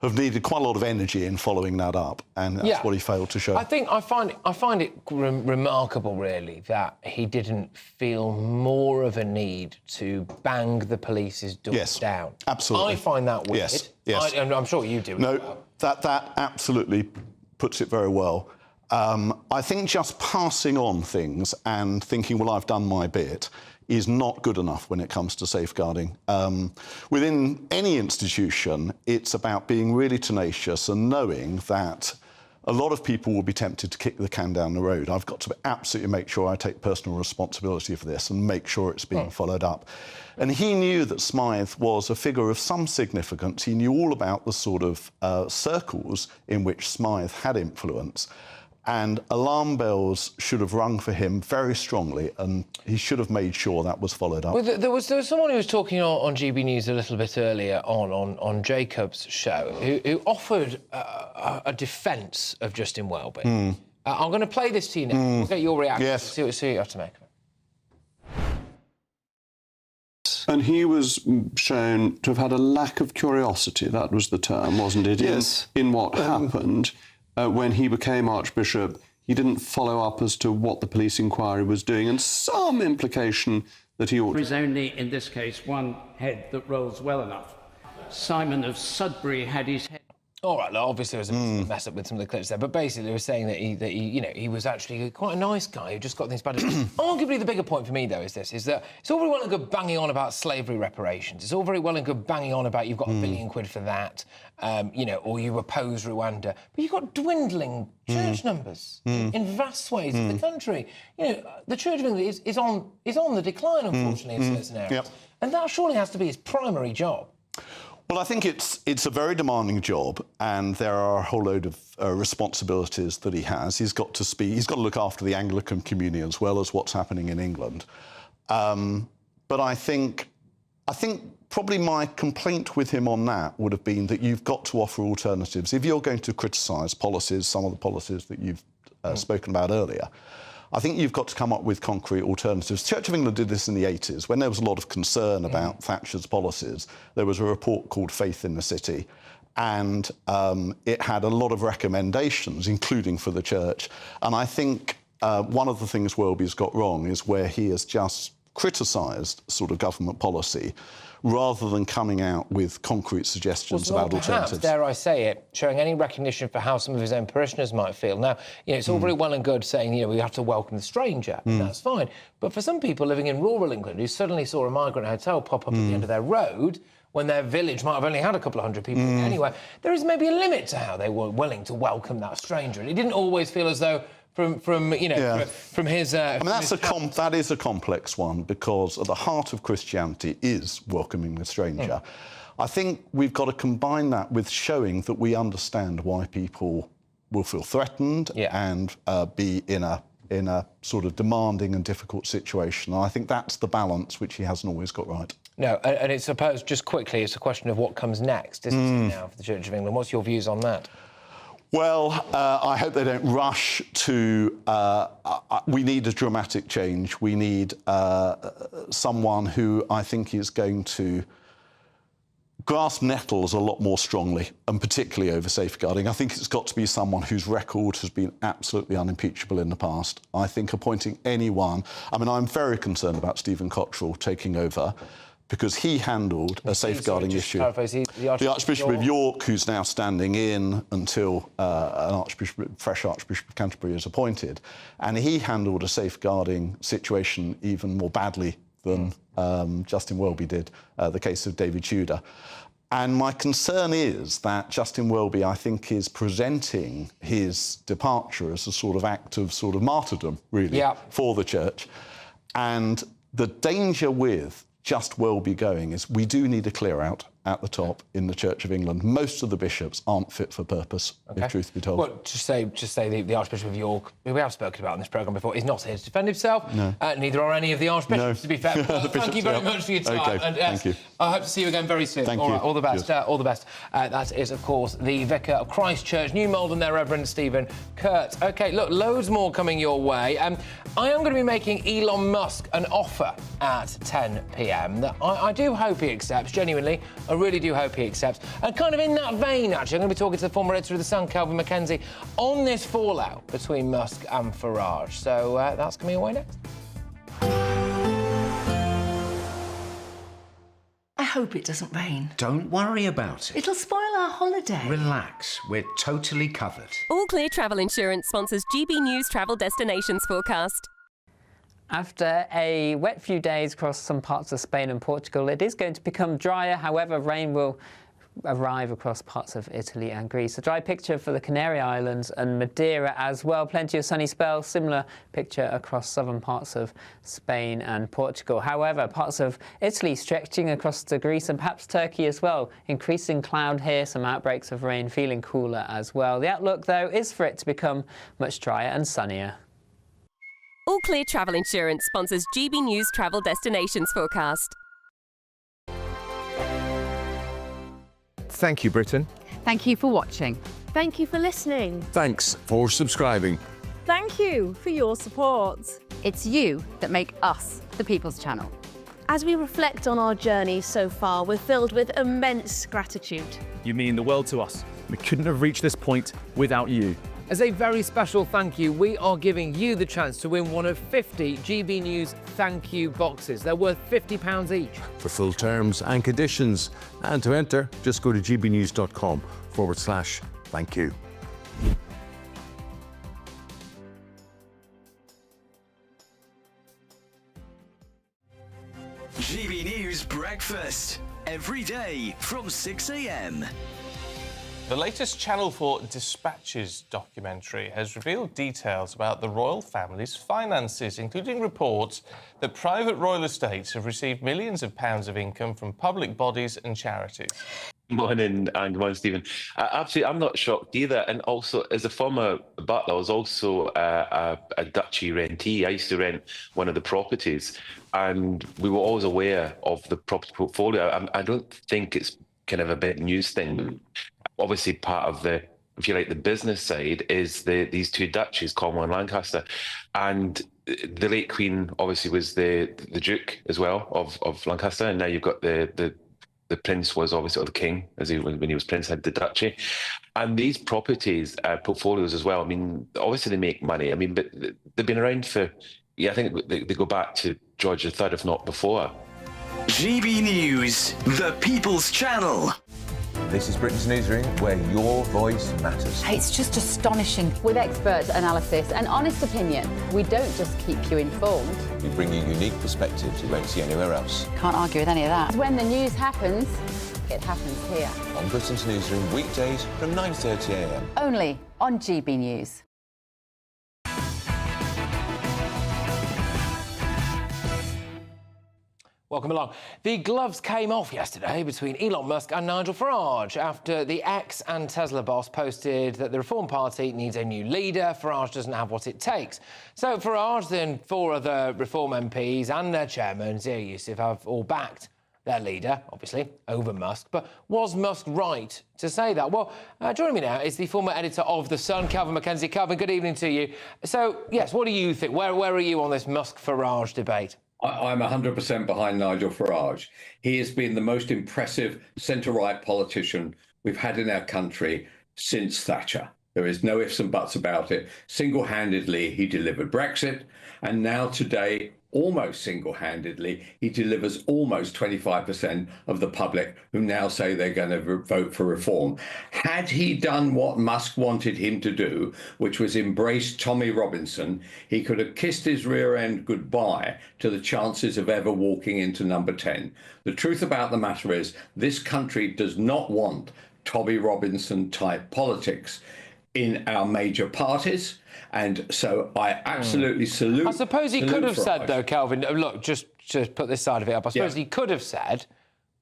have needed quite a lot of energy in following that up, and that's what he failed to show. I find it remarkable, really, that he didn't feel more of a need to bang the police's doors down. Absolutely. I find that weird. Yes. And I'm sure you do. No, as well. that absolutely puts it very well. I think just passing on things and thinking, well, I've done my bit, is not good enough when it comes to safeguarding. Within any institution, it's about being really tenacious and knowing that a lot of people will be tempted to kick the can down the road. I've got to absolutely make sure I take personal responsibility for this and make sure it's being followed up. And he knew that Smythe was a figure of some significance. He knew all about the sort of circles in which Smythe had influence. And alarm bells should have rung for him very strongly, and he should have made sure that was followed up. Well, there was someone who was talking on GB News a little bit earlier on Jacob's show who offered a defence of Justin Welby. I'm going to play this to you now. We'll get your reaction. See what you have to make of it. And he was shown to have had a lack of curiosity, that was the term, wasn't it? Yes. In what happened. When he became Archbishop, he didn't follow up as to what the police inquiry was doing, and some implication that he ought to. There is only, in this case, one head that rolls well enough. Simon of Sudbury had his head. All right, look, obviously there was a mess up with some of the clips there, but basically they were saying that he was actually quite a nice guy who just got things bad. Arguably the bigger point for me, though, is that it's all very well and good banging on about slavery reparations. It's all very well and good banging on about you've got £1 billion for that, or you oppose Rwanda, but you've got dwindling church numbers in vast swathes of the country. The Church of England is on the decline, unfortunately, in certain areas, and that surely has to be his primary job. Well, I think it's a very demanding job, and there are a whole load of responsibilities that he has. He's got to speak. He's got to look after the Anglican community as well as what's happening in England. But I think probably my complaint with him on that would have been that you've got to offer alternatives. If you're going to criticise policies, some of the policies that you've spoken about earlier, I think you've got to come up with concrete alternatives. Church of England did this in the 80s. When there was a lot of concern about Thatcher's policies, there was a report called Faith in the City, and it had a lot of recommendations, including for the church. And I think one of the things Welby's got wrong is where he has just criticised sort of government policy rather than coming out with concrete suggestions about alternatives. Dare I say it, showing any recognition for how some of his own parishioners might feel. Now, it's all very well and good saying, we have to welcome the stranger, and that's fine. But for some people living in rural England who suddenly saw a migrant hotel pop up at the end of their road, when their village might have only had a couple of hundred people anyway, there is maybe a limit to how they were willing to welcome that stranger. And it didn't always feel as though from his. I mean, that is a complex one, because at the heart of Christianity is welcoming the stranger. I think we've got to combine that with showing that we understand why people will feel threatened and be in a sort of demanding and difficult situation. And I think that's the balance which he hasn't always got right. No, and it's supposed, just quickly, it's a question of what comes next, isn't it, now, for the Church of England? What's your views on that? Well, I hope they don't rush to... we need a dramatic change. We need someone who I think is going to grasp nettles a lot more strongly, and particularly over safeguarding. I think it's got to be someone whose record has been absolutely unimpeachable in the past. I think appointing anyone... I mean, I'm very concerned about Stephen Cottrell taking over, because he handled a safeguarding issue. The Archbishop of York, who's now standing in until fresh Archbishop of Canterbury is appointed, and he handled a safeguarding situation even more badly than Justin Welby did, the case of David Tudor. And my concern is that Justin Welby, I think, is presenting his departure as a sort of act of sort of martyrdom, really, for the Church. And the danger with just Welby going is we do need a clear out at the top in the Church of England. Most of the bishops aren't fit for purpose, if truth be told. Well, just say the Archbishop of York, who we have spoken about on this programme before, is not here to defend himself. No. Neither are any of the archbishops, to be fair. Thank you very much for your time. Okay, and, thank you. I hope to see you again very soon. Thank all you. Right, all the best. Yes. All the best. That is, of course, the Vicar of Christ Church, New Malden, there, Reverend Stephen Kurtz. OK, look, loads more coming your way. I am going to be making Elon Musk an offer at 10 p.m. that I do hope he accepts, genuinely. A really do hope he accepts. And kind of in that vein, actually, I'm going to be talking to the former editor of The Sun, Kelvin Mackenzie, on this fallout between Musk and Farage. So that's coming your way next. I hope it doesn't rain. Don't worry about it. It'll spoil our holiday. Relax, we're totally covered. All Clear Travel Insurance sponsors GB News Travel Destinations Forecast. After a wet few days across some parts of Spain and Portugal, it is going to become drier. However, rain will arrive across parts of Italy and Greece. A dry picture for the Canary Islands and Madeira as well. Plenty of sunny spells. Similar picture across southern parts of Spain and Portugal. However, parts of Italy stretching across to Greece and perhaps Turkey as well. Increasing cloud here, some outbreaks of rain, feeling cooler as well. The outlook, though, is for it to become much drier and sunnier. All Clear Travel Insurance sponsors GB News Travel Destinations Forecast. Thank you, Britain. Thank you for watching. Thank you for listening. Thanks for subscribing. Thank you for your support. It's you that make us the People's Channel. As we reflect on our journey so far, we're filled with immense gratitude. You mean the world to us. We couldn't have reached this point without you. As a very special thank you, we are giving you the chance to win one of 50 GB News thank you boxes. They're worth £50 each. For full terms and conditions, and to enter, just go to gbnews.com/thank you. GB News Breakfast, every day from 6 a.m. The latest Channel 4 Dispatches documentary has revealed details about the royal family's finances, including reports that private royal estates have received millions of pounds of income from public bodies and charities. Morning, and morning, Stephen. Absolutely, I'm not shocked either. And also, as a former butler, I was also a duchy rentee. I used to rent one of the properties, and we were always aware of the property portfolio. I don't think it's kind of a bit news thing. Obviously, part of the, if you like, the business side is these two duchies, Cornwall and Lancaster, and the late Queen obviously was the Duke as well of Lancaster, and now you've got the Prince was obviously, or the King, as when he was Prince, had the duchy, and these properties, portfolios as well. I mean, obviously they make money. I mean, but they've been around for, I think they go back to George III, if not before. GB News, the People's Channel. This is Britain's newsroom, where your voice matters. It's just astonishing. With expert analysis and honest opinion, we don't just keep you informed. We bring you unique perspectives you won't see anywhere else. Can't argue with any of that. When the news happens, it happens here. On Britain's newsroom, weekdays from 9:30 a.m. Only on GB News. Welcome along. The gloves came off yesterday between Elon Musk and Nigel Farage after the ex and Tesla boss posted that the Reform Party needs a new leader. Farage doesn't have what it takes. So Farage and 4 other Reform MPs and their chairman, Zia Youssef, have all backed their leader, obviously, over Musk. But was Musk right to say that? Well, joining me now is the former editor of The Sun, Kelvin Mackenzie. Kelvin, good evening to you. So, yes, what do you think? Where are you on this Musk-Farage debate? I'm 100% behind Nigel Farage. He has been the most impressive centre-right politician we've had in our country since Thatcher. There is no ifs and buts about it. Single-handedly, he delivered Brexit, and now today, almost single-handedly, he delivers almost 25% of the public who now say they're going to vote for reform. Had he done what Musk wanted him to do, which was embrace Tommy Robinson, he could have kissed his rear end goodbye to the chances of ever walking into number 10. The truth about the matter is, this country does not want Tommy Robinson-type politics in our major parties. And so I absolutely salute. I suppose he could have Farage. said, though, Kelvin, look, just to put this side of it up, I suppose he could have said,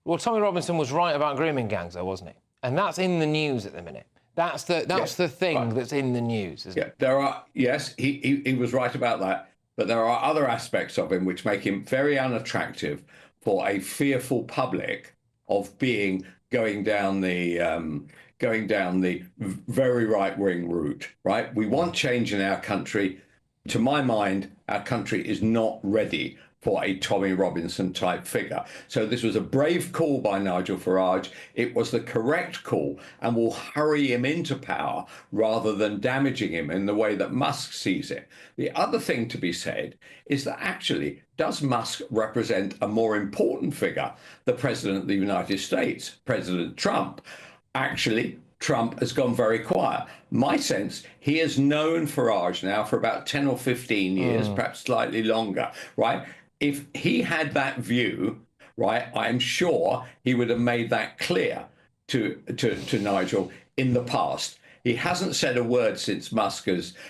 well, Tommy Robinson was right about grooming gangs, though, wasn't he? And that's in the news at the minute. That's the thing that's in the news, isn't it? There are, yes, he was right about that. But there are other aspects of him which make him very unattractive for a fearful public of going down the very right-wing route, right? We want change in our country. To my mind, our country is not ready for a Tommy Robinson type figure. So this was a brave call by Nigel Farage. It was the correct call and will hurry him into power rather than damaging him in the way that Musk sees it. The other thing to be said is that actually, does Musk represent a more important figure, the President of the United States, President Trump? Actually, Trump has gone very quiet. My sense, he has known Farage now for about 10 or 15 years, perhaps slightly longer, right? If he had that view, right, I'm sure he would have made that clear to Nigel in the past. He hasn't said a word since Musk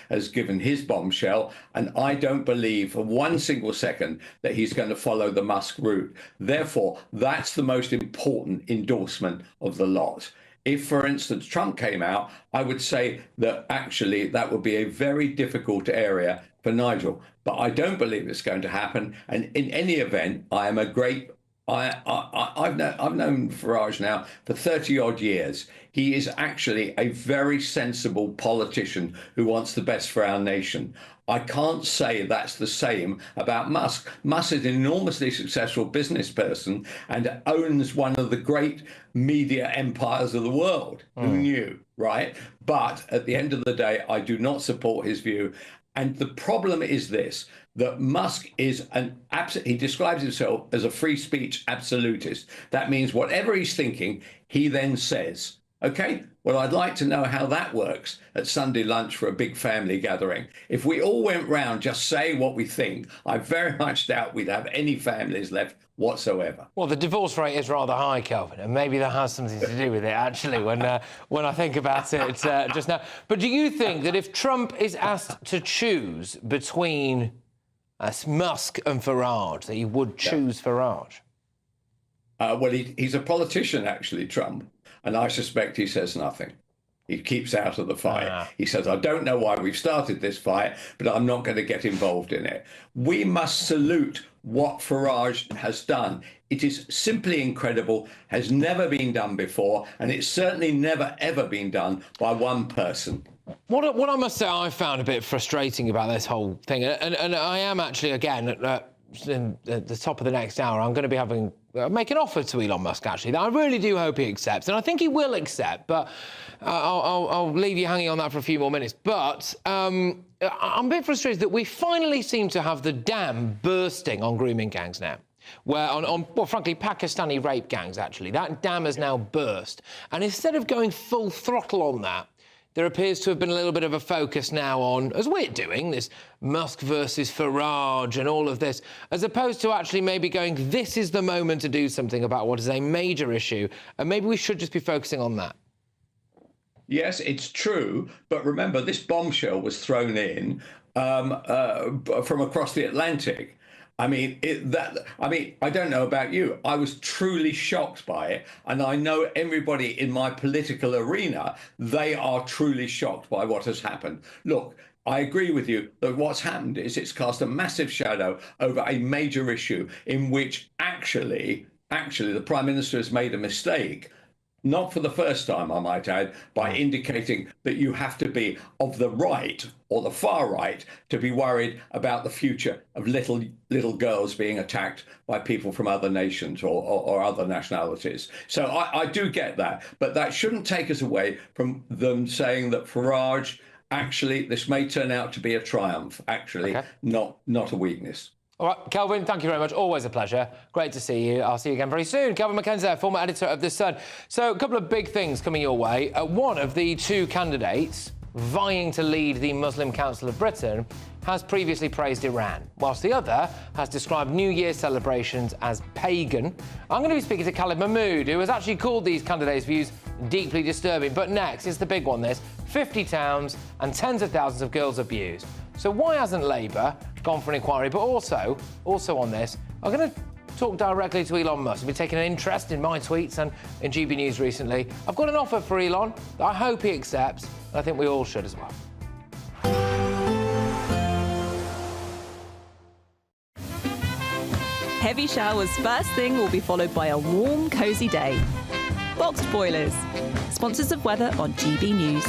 has given his bombshell, and I don't believe for one single second that he's going to follow the Musk route. Therefore, that's the most important endorsement of the lot. If, for instance, Trump came out, I would say that actually that would be a very difficult area for Nigel. But I don't believe it's going to happen. And in any event, I am a great... I've known Farage now for 30 odd years. He is actually a very sensible politician who wants the best for our nation. I can't say that's the same about Musk. Musk is an enormously successful business person and owns one of the great media empires of the world. Who knew, right? But at the end of the day, I do not support his view. And the problem is this, that Musk is he describes himself as a free speech absolutist. That means whatever he's thinking, he then says. Okay, well, I'd like to know how that works at Sunday lunch for a big family gathering. If we all went round just saying what we think, I very much doubt we'd have any families left whatsoever. Well, the divorce rate is rather high, Kelvin, and maybe that has something to do with it, actually, when I think about it just now. But do you think that if Trump is asked to choose between Musk and Farage, that he would choose Farage? Well, he's a politician, actually, Trump. And I suspect he says nothing. He keeps out of the fight. He says, I don't know why we've started this fight, but I'm not going to get involved in it. We must salute what Farage has done. It is simply incredible, has never been done before, and it's certainly never, ever been done by one person. What I must say I found a bit frustrating about this whole thing, and I am actually, again, at the top of the next hour, I'm going to be make an offer to Elon Musk, actually, that I really do hope he accepts, and I think he will accept, but I'll leave you hanging on that for a few more minutes. But I'm a bit frustrated that we finally seem to have the dam bursting on grooming gangs now. Where well, frankly, Pakistani rape gangs, actually. That dam has now burst. And instead of going full throttle on that, there appears to have been a little bit of a focus now on, as we're doing, this Musk versus Farage and all of this, as opposed to actually maybe going, this is the moment to do something about what is a major issue, and maybe we should just be focusing on that. Yes, it's true, but remember, this bombshell was thrown in from across the Atlantic. I mean, I don't know about you. I was truly shocked by it. And I know everybody in my political arena, they are truly shocked by what has happened. Look, I agree with you that what's happened is it's cast a massive shadow over a major issue in which actually the Prime Minister has made a mistake. Not for the first time, I might add, by indicating that you have to be of the right or the far right to be worried about the future of little girls being attacked by people from other nations or other nationalities. So I do get that, but that shouldn't take us away from them saying that Farage, actually, this may turn out to be a triumph, actually, not a weakness. All right, Kelvin, thank you very much. Always a pleasure. Great to see you. I'll see you again very soon. Kelvin McKenzie, former editor of The Sun. So a couple of big things coming your way. One of the two candidates vying to lead the Muslim Council of Britain has previously praised Iran, whilst the other has described New Year celebrations as pagan. I'm going to be speaking to Khalid Mahmood, who has actually called these candidates' views deeply disturbing. But next is the big one, this. 50 towns and tens of thousands of girls abused. So why hasn't Labour gone for an inquiry? But also on this, I'm going to talk directly to Elon Musk. He's been taking an interest in my tweets and in GB News recently. I've got an offer for Elon that I hope he accepts, and I think we all should as well. Heavy showers first thing will be followed by a warm, cosy day. Boxed boilers, sponsors of weather on GB News.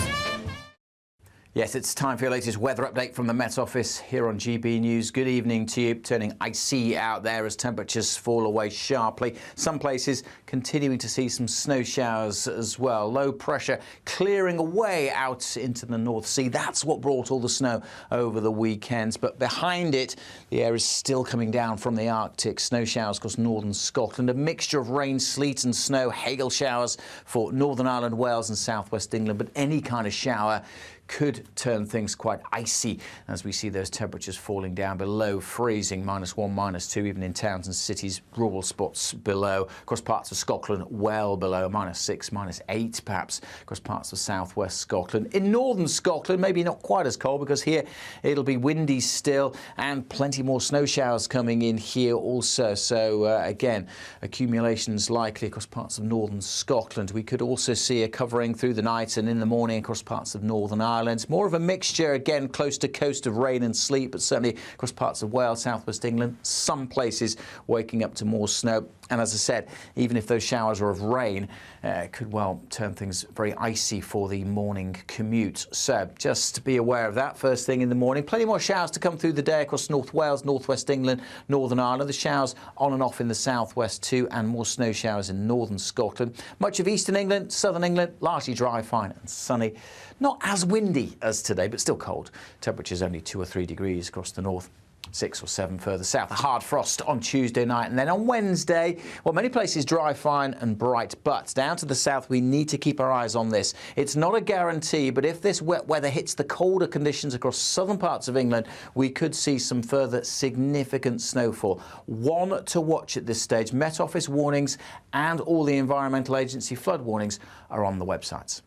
Yes, it's time for your latest weather update from the Met Office here on GB News. Good evening to you. Turning icy out there as temperatures fall away sharply. Some places continuing to see some snow showers as well. Low pressure clearing away out into the North Sea. That's what brought all the snow over the weekends. But behind it, the air is still coming down from the Arctic. Snow showers across northern Scotland. A mixture of rain, sleet and snow. Hail showers for Northern Ireland, Wales and southwest England. But any kind of shower could turn things quite icy as we see those temperatures falling down below freezing, -1, -2, even in towns and cities, rural spots below. Across parts of Scotland, well below, -6, -8 perhaps, across parts of southwest Scotland. In northern Scotland, maybe not quite as cold because here it'll be windy still and plenty more snow showers coming in here also. So again, accumulations likely across parts of northern Scotland. We could also see a covering through the night and in the morning across parts of Northern Ireland. More of a mixture, again, close to coast of rain and sleet, but certainly across parts of Wales, southwest England, some places waking up to more snow. And as I said, even if those showers are of rain, it could well turn things very icy for the morning commute. So just be aware of that first thing in the morning. Plenty more showers to come through the day across North Wales, northwest England, Northern Ireland. The showers on and off in the southwest too, and more snow showers in northern Scotland. Much of eastern England, southern England, largely dry, fine and sunny. Not as windy as today, but still cold. Temperatures only 2 or 3 degrees across the north. 6 or 7 further south. A hard frost on Tuesday night, and then on Wednesday, well, many places dry, fine and bright, but down to the south we need to keep our eyes on this. It's not a guarantee, but if this wet weather hits the colder conditions across southern parts of England, we could see some further significant snowfall. One to watch at this stage. Met Office warnings and all the Environmental Agency flood warnings are on the websites.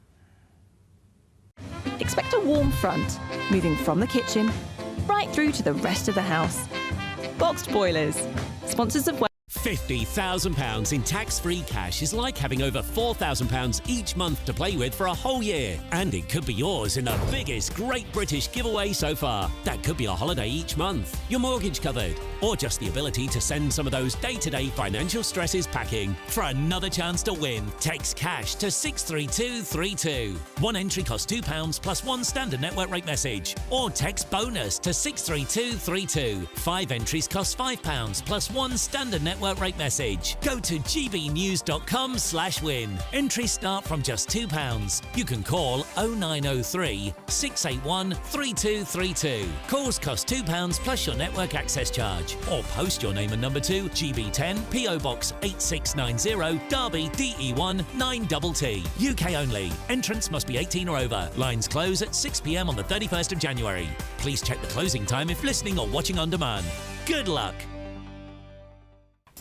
Expect a warm front, moving from the kitchen right through to the rest of the house. Boxed Boilers, sponsors of £50,000 in tax-free cash is like having over £4,000 each month to play with for a whole year. And it could be yours in the biggest Great British giveaway so far. That could be a holiday each month, your mortgage covered, or just the ability to send some of those day-to-day financial stresses packing. For another chance to win, text cash to 63232. One entry costs £2 plus one standard network rate message. Or text bonus to 63232. 5 entries cost £5 plus one standard network rate message. Go to gbnews.com/win. Entries start from just £2. You can call 0903 681 3232. Calls cost £2 plus your network access charge. Or post your name and number to GB10 PO Box 8690 Derby DE1 9TT. UK only. Entrance must be 18 or over. Lines close at 6 p.m. on the 31st of January. Please check the closing time if listening or watching on demand. Good luck.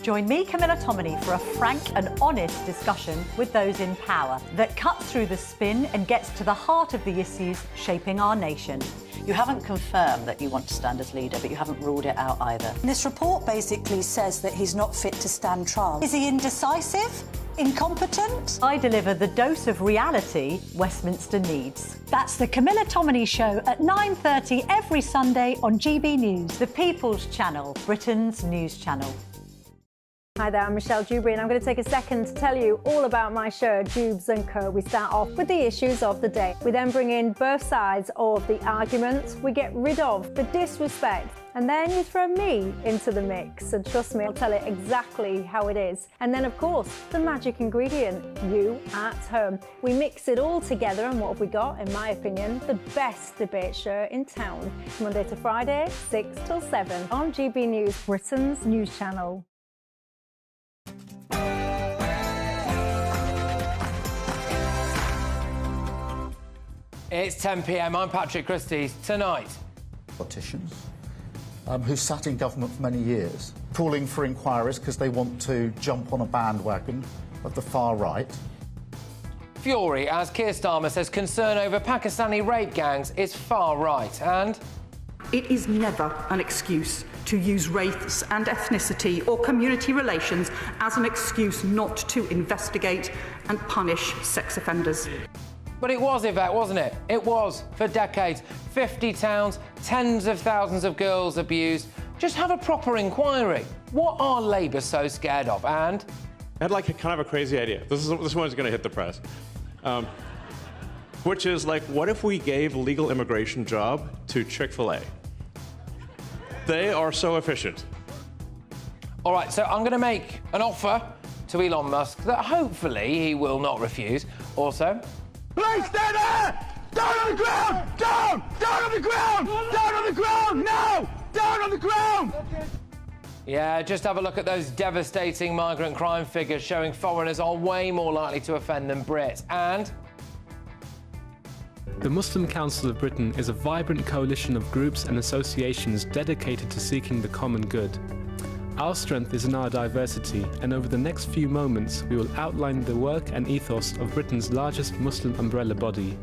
Join me, Camilla Tominey, for a frank and honest discussion with those in power that cuts through the spin and gets to the heart of the issues shaping our nation. You haven't confirmed that you want to stand as leader, but you haven't ruled it out either. This report basically says that he's not fit to stand trial. Is he indecisive? Incompetent? I deliver the dose of reality Westminster needs. That's the Camilla Tominey Show at 9:30 every Sunday on GB News, the People's Channel, Britain's news channel. Hi there, I'm Michelle Dewberry and I'm going to take a second to tell you all about my show, Dubes & Co. We start off with the issues of the day. We then bring in both sides of the arguments. We get rid of the disrespect. And then you throw me into the mix. And trust me, I'll tell it exactly how it is. And then, of course, the magic ingredient, you at home. We mix it all together and what have we got, in my opinion, the best debate show in town. Monday to Friday, 6 till 7 on GB News, Britain's news channel. It's 10 p.m. I'm Patrick Christys. Tonight, politicians who sat in government for many years, calling for inquiries because they want to jump on a bandwagon of the far right. fury as Keir Starmer says concern over Pakistani rape gangs is far right. And it is never an excuse to use race and ethnicity or community relations as an excuse not to investigate and punish sex offenders. But it was, Yvette, wasn't it? It was, for decades. 50 towns, tens of thousands of girls abused. Just have a proper inquiry. What are Labour so scared of? And I had like a kind of a crazy idea. This one's going to hit the press. which is like, what if we gave a legal immigration job to Chick-fil-A? They are so efficient. All right, so I'm going to make an offer to Elon Musk that hopefully he will not refuse. Also... Please stay there! Down on the ground! Down! Down on the ground! Down on the ground! No! Down on the ground! Yeah, just have a look at those devastating migrant crime figures showing foreigners are way more likely to offend than Brits. And... The Muslim Council of Britain is a vibrant coalition of groups and associations dedicated to seeking the common good. Our strength is in our diversity, and over the next few moments we will outline the work and ethos of Britain's largest Muslim umbrella body.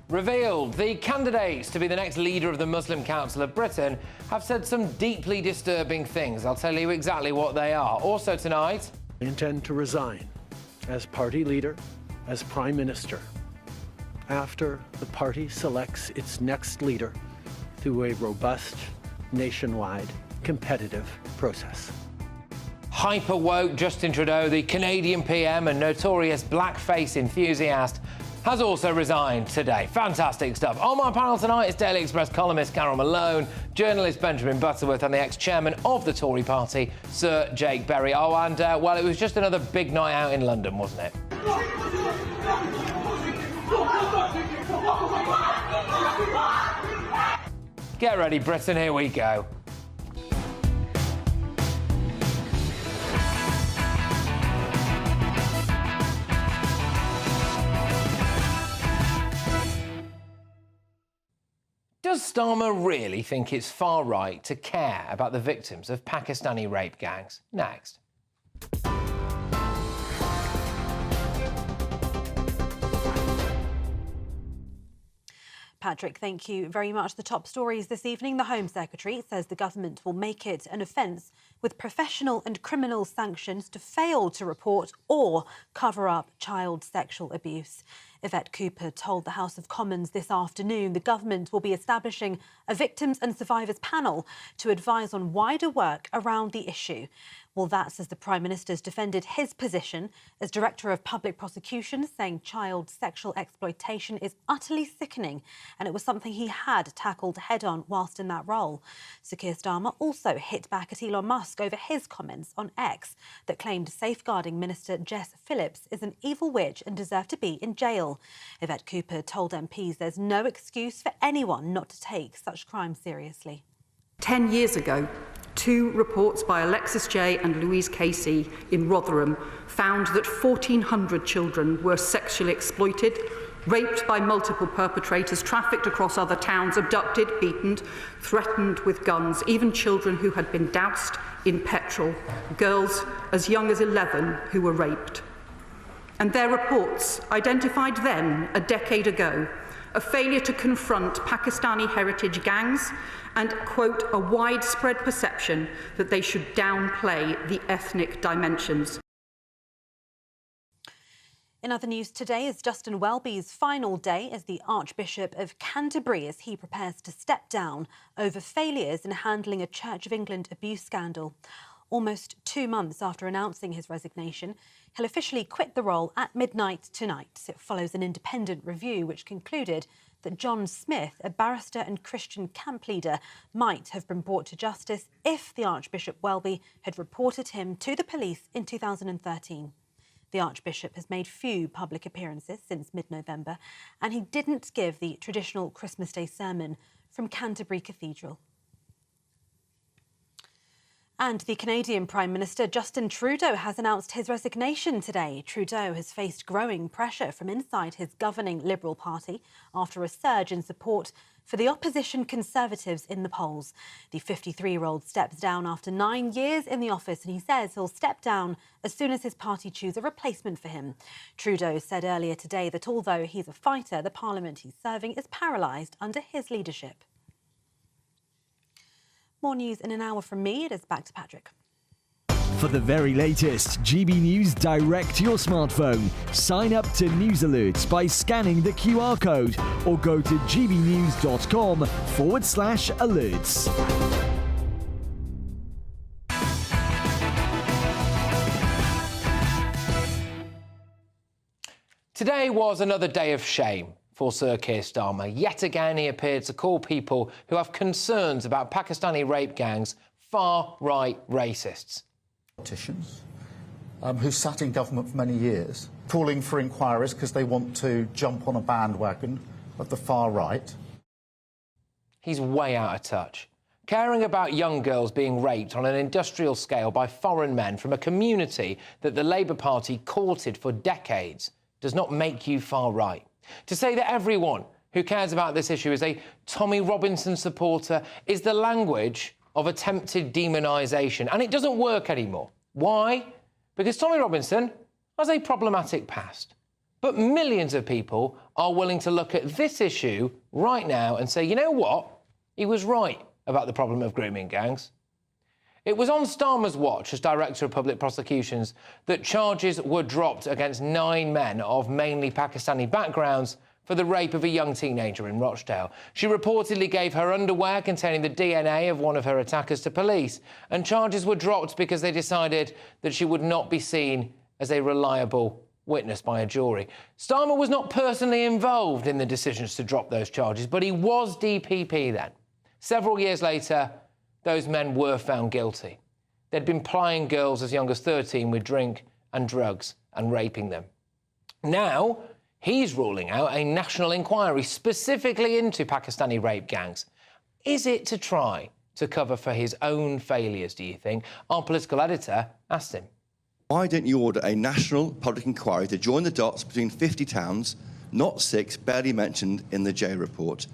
Revealed, the candidates to be the next leader of the Muslim Council of Britain have said some deeply disturbing things. I'll tell you exactly what they are. Also tonight... I intend to resign as party leader, as Prime Minister, after the party selects its next leader through a robust, nationwide, competitive process. Hyper-woke Justin Trudeau, the Canadian PM and notorious blackface enthusiast, has also resigned today. Fantastic stuff. On my panel tonight is Daily Express columnist Carol Malone, journalist Benjamin Butterworth and the ex-chairman of the Tory party, Sir Jake Berry. Oh, and, well, it was just another big night out in London, wasn't it? Get ready, Britain, here we go. Does Starmer really think it's far right to care about the victims of Pakistani rape gangs? Next. Patrick, thank you very much. The top stories this evening. The Home Secretary says the government will make it an offence with professional and criminal sanctions to fail to report or cover up child sexual abuse. Yvette Cooper told the House of Commons this afternoon the government will be establishing a victims and survivors panel to advise on wider work around the issue. Well, that's as the Prime Minister's defended his position as Director of Public Prosecutions, saying child sexual exploitation is utterly sickening and it was something he had tackled head-on whilst in that role. Sir Keir Starmer also hit back at Elon Musk over his comments on X that claimed safeguarding Minister Jess Phillips is an evil witch and deserved to be in jail. Yvette Cooper told MPs there's no excuse for anyone not to take such crimes seriously. 10 years ago, 2 reports by Alexis J. and Louise Casey in Rotherham found that 1,400 children were sexually exploited, raped by multiple perpetrators, trafficked across other towns, abducted, beaten, threatened with guns, even children who had been doused in petrol, girls as young as 11 who were raped. And their reports identified then, a decade ago, a failure to confront Pakistani heritage gangs and, quote, a widespread perception that they should downplay the ethnic dimensions. In other news today is Justin Welby's final day as the Archbishop of Canterbury as he prepares to step down over failures in handling a Church of England abuse scandal. Almost 2 months after announcing his resignation, he'll officially quit the role at midnight tonight. It follows an independent review which concluded that John Smith, a barrister and Christian camp leader, might have been brought to justice if the Archbishop Welby had reported him to the police in 2013. The Archbishop has made few public appearances since mid-November, and he didn't give the traditional Christmas Day sermon from Canterbury Cathedral. And the Canadian Prime Minister Justin Trudeau has announced his resignation today. Trudeau has faced growing pressure from inside his governing Liberal Party after a surge in support for the opposition Conservatives in the polls. The 53-year-old steps down after 9 years in the office, and he says he'll step down as soon as his party choose a replacement for him. Trudeau said earlier today that although he's a fighter, the parliament he's serving is paralysed under his leadership. More news in an hour from me. It is back to Patrick. For the very latest GB News direct to your smartphone, sign up to News Alerts by scanning the QR code or go to gbnews.com/alerts. Today was another day of shame for Sir Keir Starmer. Yet again, he appeared to call people who have concerns about Pakistani rape gangs far-right racists. Politicians who sat in government for many years, calling for inquiries because they want to jump on a bandwagon of the far right. He's way out of touch. Caring about young girls being raped on an industrial scale by foreign men from a community that the Labour Party courted for decades does not make you far right. To say that everyone who cares about this issue is a Tommy Robinson supporter is the language of attempted demonisation, and it doesn't work anymore. Why? Because Tommy Robinson has a problematic past. But millions of people are willing to look at this issue right now and say, you know what? He was right about the problem of grooming gangs. It was on Starmer's watch as Director of Public Prosecutions that charges were dropped against 9 men of mainly Pakistani backgrounds for the rape of a young teenager in Rochdale. She reportedly gave her underwear containing the DNA of one of her attackers to police, and charges were dropped because they decided that she would not be seen as a reliable witness by a jury. Starmer was not personally involved in the decisions to drop those charges, but he was DPP then. Several years later, those men were found guilty. They'd been plying girls as young as 13 with drink and drugs and raping them. Now, he's ruling out a national inquiry specifically into Pakistani rape gangs. Is it to try to cover for his own failures, do you think? Our political editor asked him. Why don't you order a national public inquiry to join the dots between 50 towns, not 6, barely mentioned in the J report?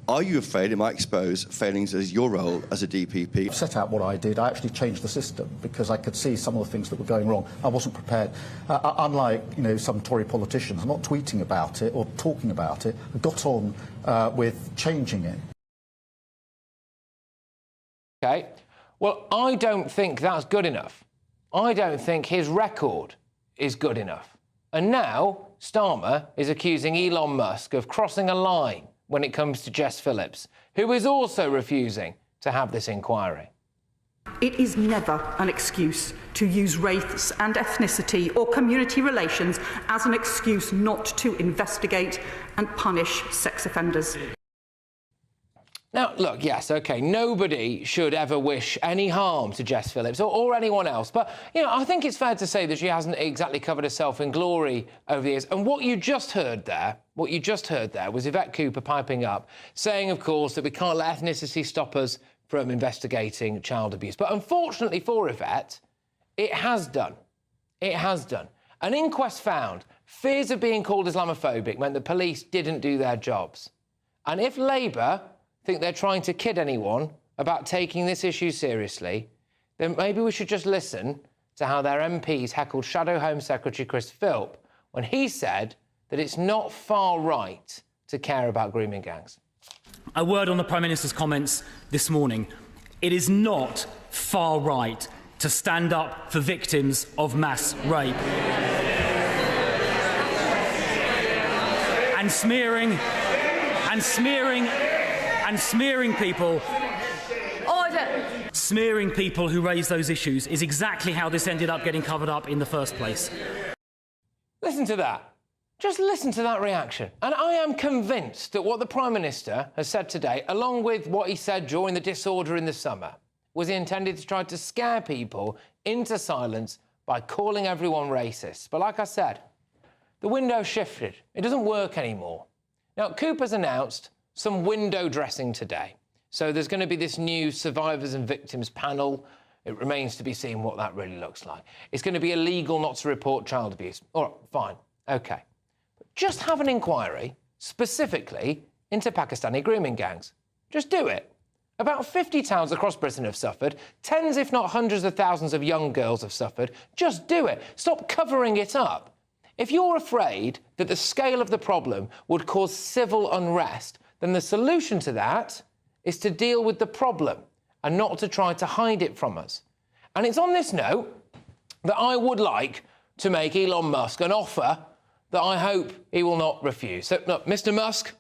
Are you afraid it might expose failings as your role as a DPP? I set out what I did. I actually changed the system because I could see some of the things that were going wrong. I wasn't prepared. Unlike, some Tory politicians, I'm not tweeting about it or talking about it. I got on with changing it. OK. Well, I don't think that's good enough. I don't think his record is good enough. And now Starmer is accusing Elon Musk of crossing a line when it comes to Jess Phillips, who is also refusing to have this inquiry. It is never an excuse to use race and ethnicity or community relations as an excuse not to investigate and punish sex offenders. Now, look, yes, OK, nobody should ever wish any harm to Jess Phillips or anyone else. But, I think it's fair to say that she hasn't exactly covered herself in glory over the years. And what you just heard there was Yvette Cooper piping up, saying, of course, that we can't let ethnicity stop us from investigating child abuse. But unfortunately for Yvette, it has done. It has done. An inquest found fears of being called Islamophobic meant the police didn't do their jobs. And if Labour think they're trying to kid anyone about taking this issue seriously, then maybe we should just listen to how their MPs heckled Shadow Home Secretary Chris Philp when he said that it's not far right to care about grooming gangs. A word on the Prime Minister's comments this morning. It is not far right to stand up for victims of mass rape. And smearing people. Order. Smearing people who raise those issues is exactly how this ended up getting covered up in the first place. Listen to that. Just listen to that reaction. And I am convinced that what the Prime Minister has said today, along with what he said during the disorder in the summer, was intended to try to scare people into silence by calling everyone racist. But like I said, the window shifted. It doesn't work anymore. Now, Cooper's announced some window dressing today. So there's going to be this new survivors and victims panel. It remains to be seen what that really looks like. It's going to be illegal not to report child abuse. All right, fine, OK. But just have an inquiry specifically into Pakistani grooming gangs. Just do it. About 50 towns across Britain have suffered. Tens, if not hundreds of thousands of young girls have suffered. Just do it. Stop covering it up. If you're afraid that the scale of the problem would cause civil unrest, then the solution to that is to deal with the problem and not to try to hide it from us. And it's on this note that I would like to make Elon Musk an offer that I hope he will not refuse. So, look, Mr. Musk,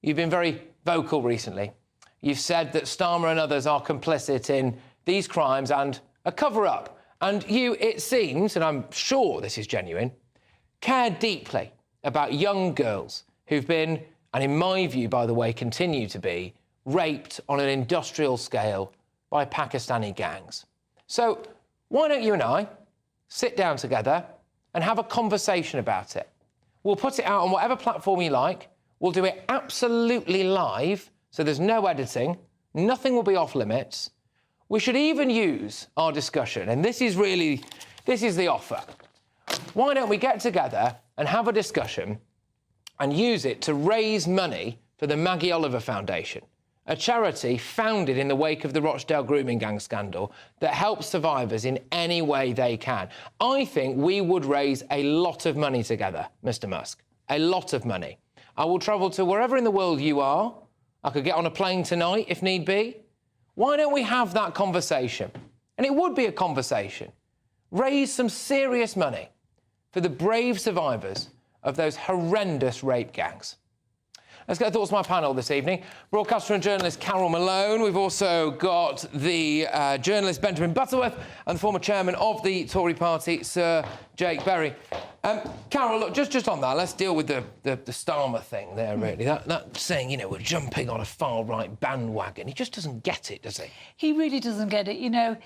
you've been very vocal recently. You've said that Starmer and others are complicit in these crimes and a cover-up. And you, it seems, and I'm sure this is genuine, care deeply about young girls who've been, and in my view, by the way, continue to be, raped on an industrial scale by Pakistani gangs. So why don't you and I sit down together and have a conversation about it? We'll put it out on whatever platform you like. We'll do it absolutely live, so there's no editing. Nothing will be off limits. We should even use our discussion, and this is the offer. Why don't we get together and have a discussion and use it to raise money for the Maggie Oliver Foundation, a charity founded in the wake of the Rochdale grooming gang scandal that helps survivors in any way they can. I think we would raise a lot of money together, Mr. Musk, a lot of money. I will travel to wherever in the world you are. I could get on a plane tonight if need be. Why don't we have that conversation? And it would be a conversation. Raise some serious money for the brave survivors of those horrendous rape gangs. Let's get thoughts from my panel this evening. Broadcaster and journalist Carol Malone. We've also got the journalist Benjamin Butterworth and the former chairman of the Tory party, Sir Jake Berry. Carol, look, just on that, let's deal with the Starmer thing there, really. That saying, you know, we're jumping on a far-right bandwagon. He just doesn't get it, does he? He really doesn't get it, you know.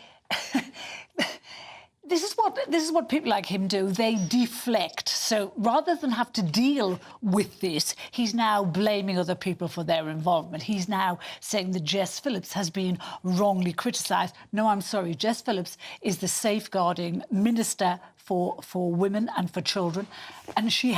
This is what people like him do. They deflect. So rather than have to deal with this, he's now blaming other people for their involvement. He's now saying that Jess Phillips has been wrongly criticised. No, I'm sorry. Jess Phillips is the safeguarding minister for women and for children, and she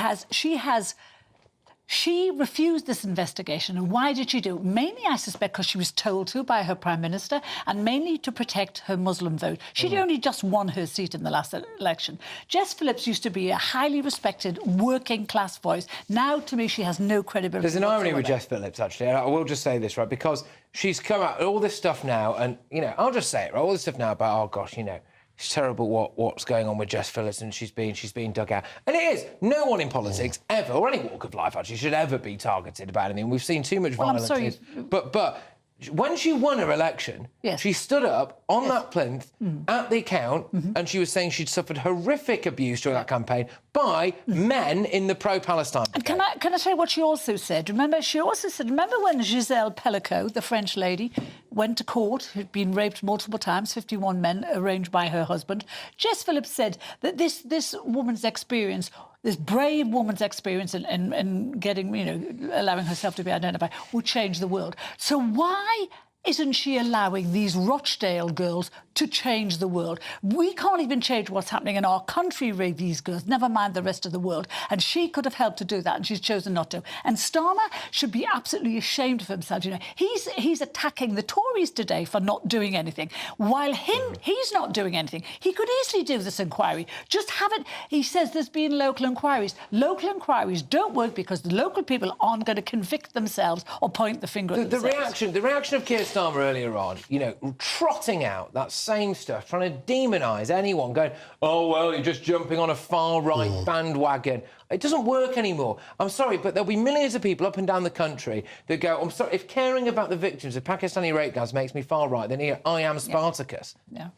refused this investigation. And why did she do it? Mainly, I suspect, because she was told to by her Prime Minister, and mainly to protect her Muslim vote. She'd only just won her seat in the last election. Jess Phillips used to be a highly respected working-class voice. Now, to me, she has no credibility. There's an irony with Jess Phillips, actually. I will just say this, right, because she's come out with all this stuff now, and, you know, I'll just say it, right, all this stuff now about, oh, gosh, you know, it's terrible what's going on with Jess Phillips, and she's being dug out. And it is. No one in politics ever, or any walk of life, actually, should ever be targeted about anything. We've seen too much violence. I'm sorry. But when she won her election, she stood up on that plinth at the account, and she was saying she'd suffered horrific abuse during that campaign by men in the pro-Palestine. And can I tell you what she also said? Remember when Giselle Pellicot, the French lady, went to court, had been raped multiple times, 51 men arranged by her husband? Jess Phillips said that this woman's experience, this brave woman's experience in getting, you know, allowing herself to be identified, would change the world. So why isn't she allowing these Rochdale girls to change the world? We can't even change what's happening in our country with these girls, never mind the rest of the world. And she could have helped to do that, and she's chosen not to. And Starmer should be absolutely ashamed of himself. You know, he's attacking the Tories today for not doing anything, while he's not doing anything. He could easily do this inquiry. Just have it. He says there's been local inquiries. Local inquiries don't work because the local people aren't going to convict themselves or point the finger at themselves. The reaction of Keir Starmer earlier on, you know, trotting out that same stuff, trying to demonise anyone, going, oh, well, you're just jumping on a far-right bandwagon. It doesn't work anymore. I'm sorry, but there'll be millions of people up and down the country that go, I'm sorry, if caring about the victims of Pakistani rape gangs makes me far-right, then here I am Spartacus. Yeah.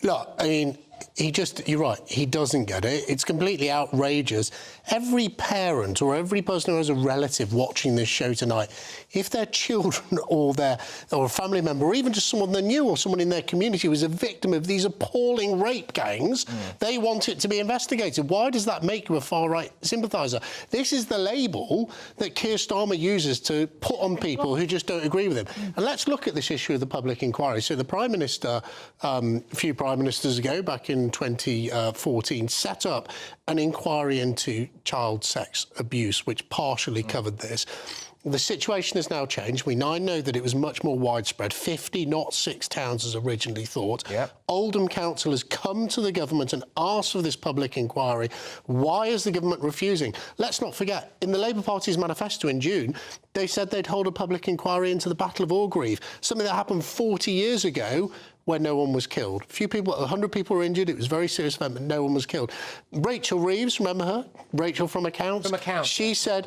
Look, I mean, you're right, he doesn't get it. It's completely outrageous. Every parent or every person who has a relative watching this show tonight, if their children or a family member or even just someone they knew or someone in their community was a victim of these appalling rape gangs, they want it to be investigated. Why does that make you a far-right sympathiser? This is the label that Keir Starmer uses to put on people who just don't agree with him. And let's look at this issue of the public inquiry. So the Prime Minister, a few Prime Ministers ago, back in 2014, set up an inquiry into child sex abuse, which partially covered this. The situation has now changed. We now know that it was much more widespread, 50, not 6 towns as originally thought. Yep. Oldham Council has come to the government and asked for this public inquiry. Why is the government refusing? Let's not forget, in the Labour Party's manifesto in June, they said they'd hold a public inquiry into the Battle of Orgreave, something that happened 40 years ago, where no one was killed. 100 people were injured. It was a very serious event, but no one was killed. Rachel Reeves, remember her? Rachel from Accounts. She said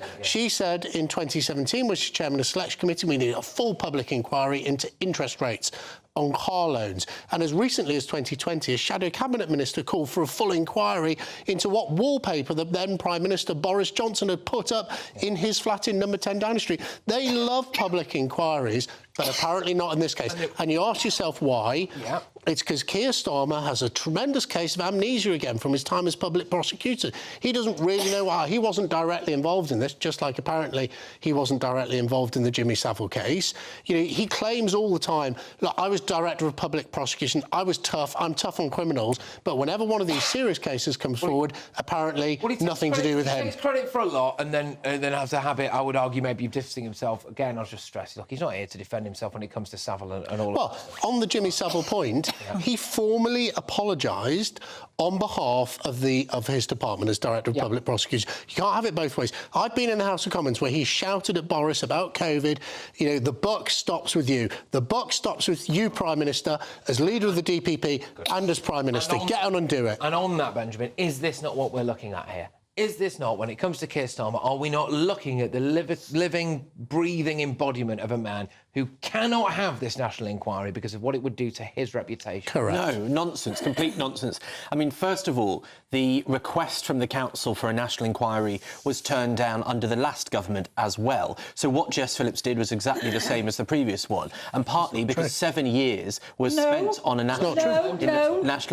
in 2017, when she was chairman of the Selection Committee, we need a full public inquiry into interest rates on car loans. And as recently as 2020, a shadow cabinet minister called for a full inquiry into what wallpaper the then Prime Minister Boris Johnson had put up in his flat in number 10 Downing Street. They love public inquiries, but apparently not in this case. And you ask yourself why. Yeah. It's because Keir Starmer has a tremendous case of amnesia again from his time as public prosecutor. He doesn't really know why. He wasn't directly involved in this, just like apparently he wasn't directly involved in the Jimmy Savile case. You know, he claims all the time, look, I was director of public prosecution, I was tough, I'm tough on criminals, but whenever one of these serious cases comes forward, apparently nothing to do with him. He takes credit for a lot and then has a habit, I would argue, maybe of distancing himself. Again, I was just stressed. Look, he's not here to defend himself when it comes to Savile and all well, of that. On the Jimmy Savile point, he formally apologised on behalf of his department as Director of Public Prosecution. You can't have it both ways. I've been in the House of Commons where he shouted at Boris about COVID, you know, the buck stops with you. The buck stops with you, Prime Minister, as leader of the DPP and as Prime Minister. Get on and do it. And on that, Benjamin, is this not what we're looking at here? Is this not, when it comes to Keir Starmer, are we not looking at the living, breathing embodiment of a man who cannot have this national inquiry because of what it would do to his reputation? Correct. No, nonsense, complete nonsense. I mean, first of all, the request from the council for a national inquiry was turned down under the last government as well. So what Jess Phillips did was exactly the same as the previous one, and partly because 7 years was spent on a national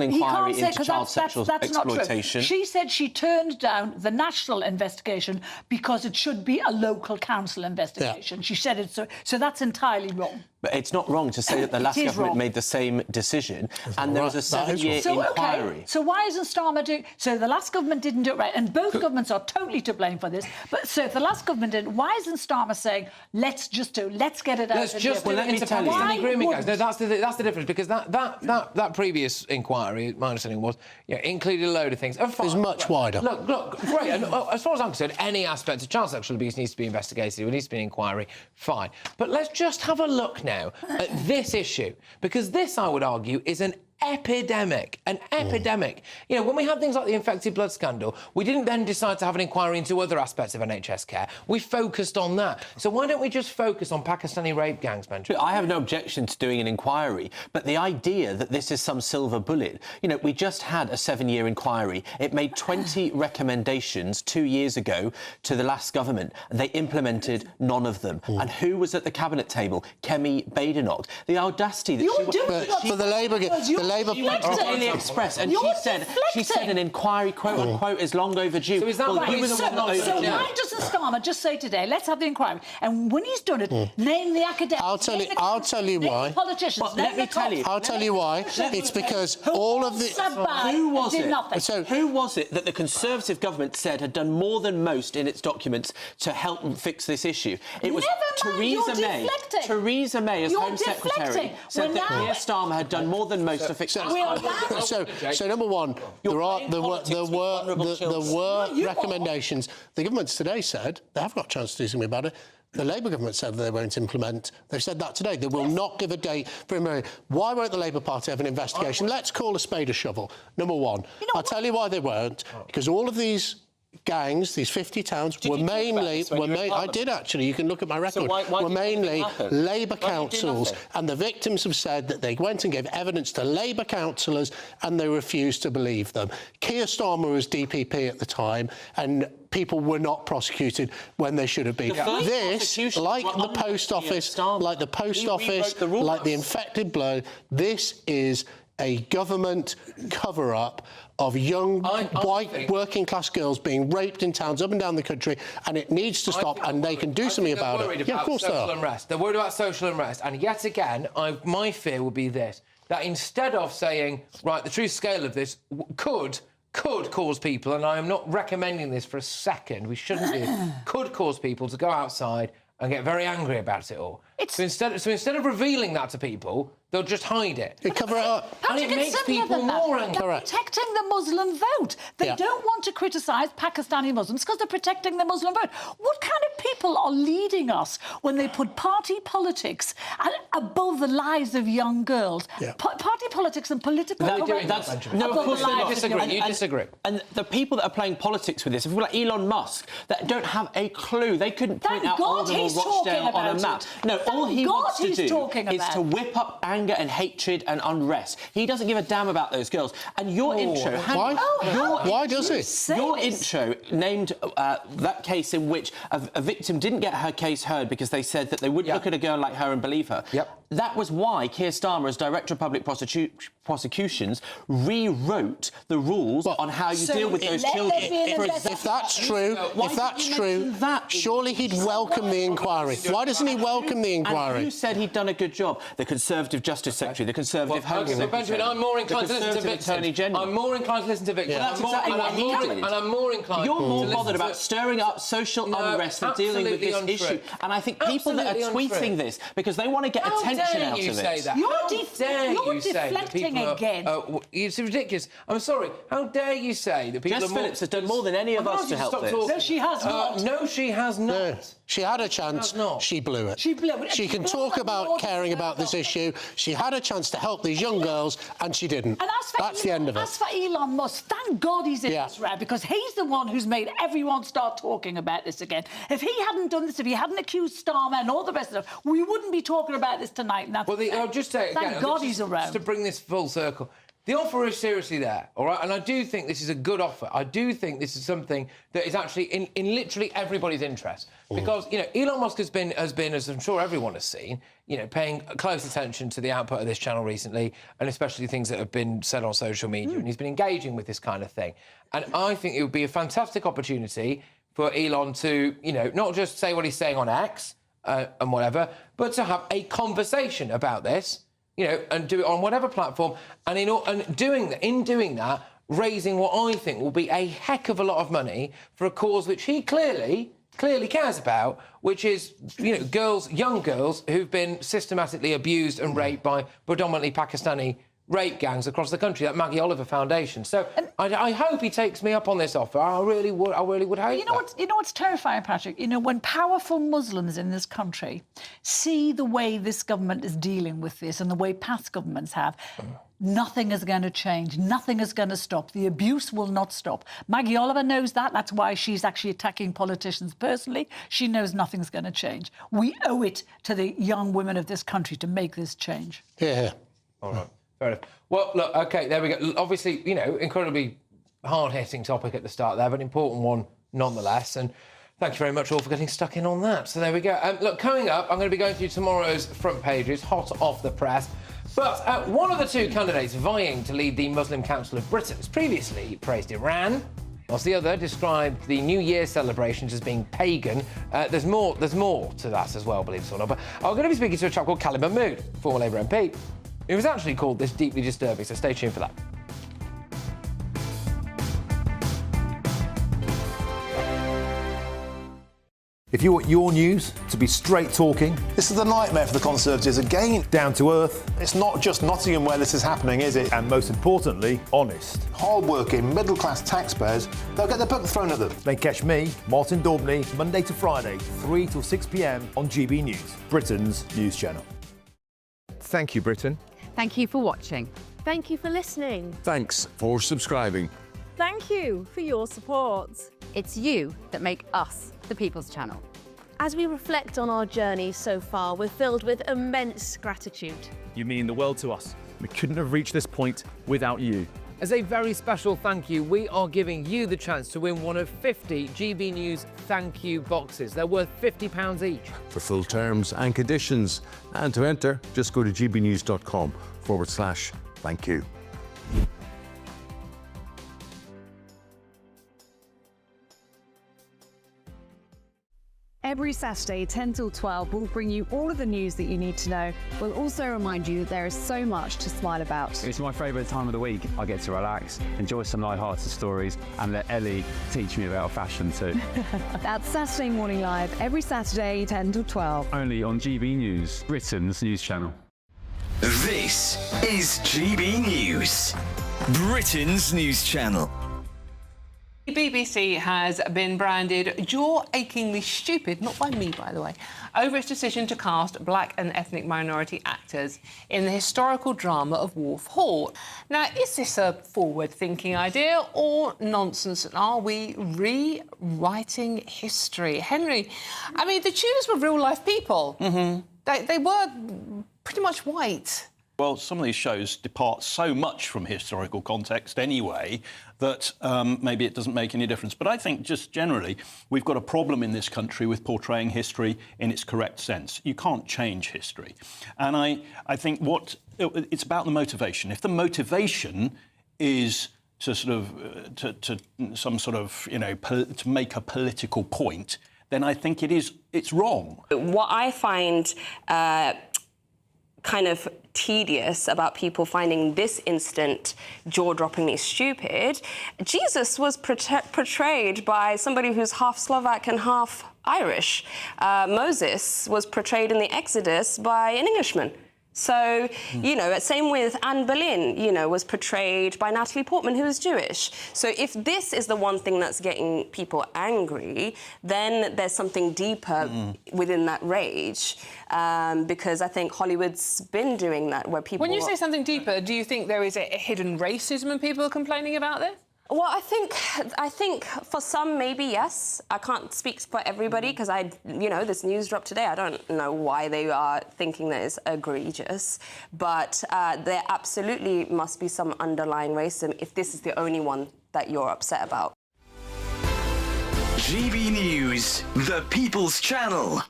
inquiry into child sexual exploitation. She said she turned down the national investigation because it should be a local council investigation. She said it, so that's entirely wrong. But it's not wrong to say that the last government made the same decision, and there was a 7-year inquiry. Okay, so why isn't Starmer doing... So the last government didn't do it right, and both governments are totally to blame for this, but so if the last government didn't, why isn't Starmer saying, let's get it out? Let's just do it into Pakistani grooming guys. No, that's the difference, because that previous inquiry, my understanding was, included a load of things. It was much wider. Look, great. And as far as I'm concerned, any aspect of child sexual abuse needs to be investigated. There needs to be an inquiry. Fine. But let's just have a look now at this issue, because this, I would argue, is an epidemic. You know, when we had things like the infected blood scandal, we didn't then decide to have an inquiry into other aspects of NHS care. We focused on that. So why don't we just focus on Pakistani rape gangs, Benjamin? I have no objection to doing an inquiry, but the idea that this is some silver bullet, you know, we just had a 7-year inquiry. It made 20 recommendations 2 years ago to the last government. They implemented none of them. And who was at the cabinet table? Kemi Badenoch. The audacity that for the Labour... She went to the Daily Express and she said an inquiry, quote unquote, is long overdue. So is that right? So why doesn't Starmer just say today, let's have the inquiry, and when he's done it, name the academics, I'll tell you why. The politicians. Well, let me tell you. I'll tell you why. It's because all of the... Who was it? So who was it that the Conservative government said had done more than most in its documents to help fix this issue? It was Theresa May. Theresa May, as Home Secretary, said that Keir Starmer had done more than most to fix this. So number one, there were recommendations. The government today said they have got a chance to do something about it. The Labour government said they won't implement. They've said that today. They will not give a date for him. Why won't the Labour Party have an investigation? Let's call a spade a shovel. Number one. I'll tell you why they won't. Because all of these gangs, these 50 towns, were mainly... I did, actually. You can look at my record. Were mainly Labour councils. And the victims have said that they went and gave evidence to Labour councillors and they refused to believe them. Keir Starmer was DPP at the time, and people were not prosecuted when they should have been. This, like the post office, like the infected blood, this is a government cover-up of young, white, working-class girls being raped in towns up and down the country, and it needs to stop, and they can do something about it. Yeah, of course they are. They're worried about social unrest, and yet again, my fear would be this, that instead of saying, right, the true scale of this could cause people, and I am not recommending this for a second, we shouldn't do, could cause people to go outside and get very angry about it all. So instead of revealing that to people, they'll just hide it. They cover it up. And it makes people more angry. They're protecting the Muslim vote. They don't want to criticise Pakistani Muslims because they're protecting the Muslim vote. What kind of people are leading us when they put party politics above the lives of young girls? Party politics and political correctness. No, of course they disagree. You disagree. And the people that are playing politics with this, people like Elon Musk, that don't have a clue. They couldn't point out Oldham or Rochdale on a map. No, all he wants to do is to whip up anger anger and hatred and unrest. He doesn't give a damn about those girls. And your intro... Why does he? Your intro named that case in which a victim didn't get her case heard because they said that they wouldn't look at a girl like her and believe her. That was why Keir Starmer, as Director of Public Prosecutions, rewrote the rules on how you deal with those children. If that's true, surely he'd welcome the inquiry. Why doesn't he welcome the inquiry? And who said he'd done a good job? The Conservative Justice Secretary, the Conservative Home Secretary. Benjamin, I'm more inclined to listen to victims. Attorney General. I'm more inclined to listen to victims. Well, that's exactly what he did. And I'm more inclined. You're more bothered about stirring up social unrest than dealing with this issue. And I think people that are tweeting this because they want to get attention out of it. Say that? You're deflecting again. It's ridiculous. I'm sorry. How dare you say that people... Jess Phillips has done more than any of us to help this. No, she has not. No, she has not. No, she had a chance. She blew it. She can talk about caring about this issue. She had a chance to help these young girls, and she didn't. And that's the end of it. As for Elon Musk, thank God he's in this round, because he's the one who's made everyone start talking about this again. If he hadn't done this, if he hadn't accused Starmer and all the rest of them, we wouldn't be talking about this tonight. And that's I'll just say again, thank God he's around. Just to bring this full circle. The offer is seriously there, all right? And I do think this is a good offer. I do think this is something that is actually in literally everybody's interest. Because, you know, Elon Musk has been, as I'm sure everyone has seen, you know, paying close attention to the output of this channel recently, and especially things that have been said on social media, and he's been engaging with this kind of thing. And I think it would be a fantastic opportunity for Elon to, you know, not just say what he's saying on X and whatever, but to have a conversation about this, you know, and do it on whatever platform, and in doing that, raising what I think will be a heck of a lot of money for a cause which he clearly cares about, which is, you know, young girls who've been systematically abused and raped by predominantly Pakistani rape gangs across the country, that Maggie Oliver Foundation. So I hope he takes me up on this offer. I really would hope. You know what's terrifying, Patrick? You know, when powerful Muslims in this country see the way this government is dealing with this and the way past governments have, nothing is going to change. Nothing is going to stop. The abuse will not stop. Maggie Oliver knows that. That's why she's actually attacking politicians personally. She knows nothing's going to change. We owe it to the young women of this country to make this change. Yeah. All right. Fair enough. Well, look, OK, there we go. Obviously, you know, incredibly hard-hitting topic at the start there, but an important one nonetheless. And thank you very much all for getting stuck in on that. So there we go. Look, coming up, I'm going to be going through tomorrow's front pages, hot off the press. But one of the two candidates vying to lead the Muslim Council of Britain has previously praised Iran, whilst the other described the New Year celebrations as being pagan. There's more to that as well, believe it or not. But I'm going to be speaking to a chap called Khalid Mahmood, former Labour MP. It was actually called This Deeply Disturbing, so stay tuned for that. If you want your news to be straight talking... This is the nightmare for the Conservatives again. Down to earth. It's not just Nottingham where this is happening, is it? And most importantly, honest. Hard-working, middle-class taxpayers, they'll get their book thrown at them. Then catch me, Martin Daubney, Monday to Friday, 3 till 6 p.m. on GB News, Britain's news channel. Thank you, Britain. Thank you for watching. Thank you for listening. Thanks for subscribing. Thank you for your support. It's you that make us the People's Channel. As we reflect on our journey so far, we're filled with immense gratitude. You mean the world to us. We couldn't have reached this point without you. As a very special thank you, we are giving you the chance to win one of 50 GB News thank you boxes. They're worth £50 each. For full terms and conditions, and to enter, just go to gbnews.com/thank you. Every Saturday, 10 till 12, we'll bring you all of the news that you need to know. We'll also remind you there is so much to smile about. It's my favourite time of the week. I get to relax, enjoy some light-hearted stories, and let Ellie teach me about fashion too. That's Saturday Morning Live, every Saturday, 10 till 12. Only on GB News, Britain's news channel. This is GB News, Britain's news channel. The BBC has been branded jaw-achingly stupid, not by me, by the way, over its decision to cast black and ethnic minority actors in the historical drama of Wolf Hall. Now, is this a forward-thinking idea or nonsense? Are we rewriting history? Henry, I mean, the Tudors were real-life people. Mm-hmm. They were pretty much white. Well, some of these shows depart so much from historical context anyway that maybe it doesn't make any difference. But I think just generally, we've got a problem in this country with portraying history in its correct sense. You can't change history. And I think it's about the motivation. If the motivation is to sort of, to some sort of, to make a political point, then I think it's wrong. What I find kind of tedious about people finding this instant jaw-droppingly stupid, Jesus was portrayed by somebody who's half Slovak and half Irish. Moses was portrayed in the Exodus by an Englishman. So, same with Anne Boleyn, was portrayed by Natalie Portman, who is Jewish. So if this is the one thing that's getting people angry, then there's something deeper within that rage, because I think Hollywood's been doing that, where people... When you say something deeper, do you think there is a hidden racism and people are complaining about this? Well, I think for some, maybe yes. I can't speak for everybody because this news dropped today. I don't know why they are thinking that it's egregious, but there absolutely must be some underlying racism if this is the only one that you're upset about. GB News, the People's Channel.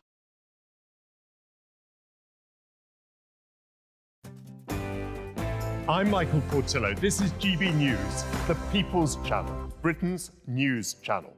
I'm Michael Portillo. This is GB News, the People's Channel, Britain's news channel.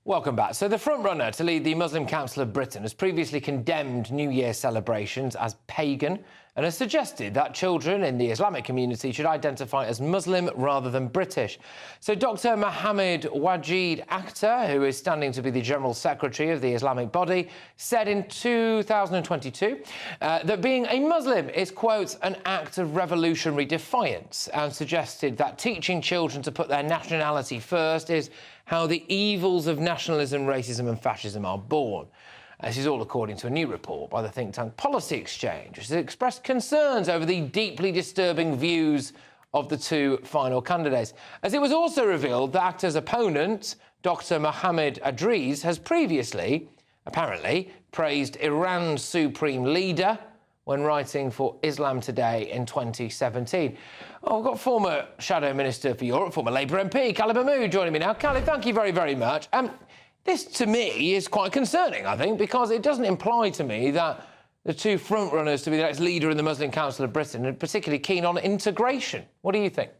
Welcome back. So the frontrunner to lead the Muslim Council of Britain has previously condemned New Year celebrations as pagan and has suggested that children in the Islamic community should identify as Muslim rather than British. So Dr. Mohammed Wajid Akhtar, who is standing to be the General Secretary of the Islamic body, said in 2022 that being a Muslim is, quote, an act of revolutionary defiance, and suggested that teaching children to put their nationality first is how the evils of nationalism, racism and fascism are born. This is all according to a new report by the think tank Policy Exchange, which has expressed concerns over the deeply disturbing views of the two final candidates. As it was also revealed that Akhtar's opponent, Dr. Mohammed Adriz, has previously, apparently, praised Iran's supreme leader when writing for Islam Today in 2017. Oh, we've got former Shadow Minister for Europe, former Labour MP, Khalid Mahmood, joining me now. Khalid, thank you very, very much. This, to me, is quite concerning, I think, because it doesn't imply to me that the two frontrunners to be the next leader in the Muslim Council of Britain are particularly keen on integration. What do you think?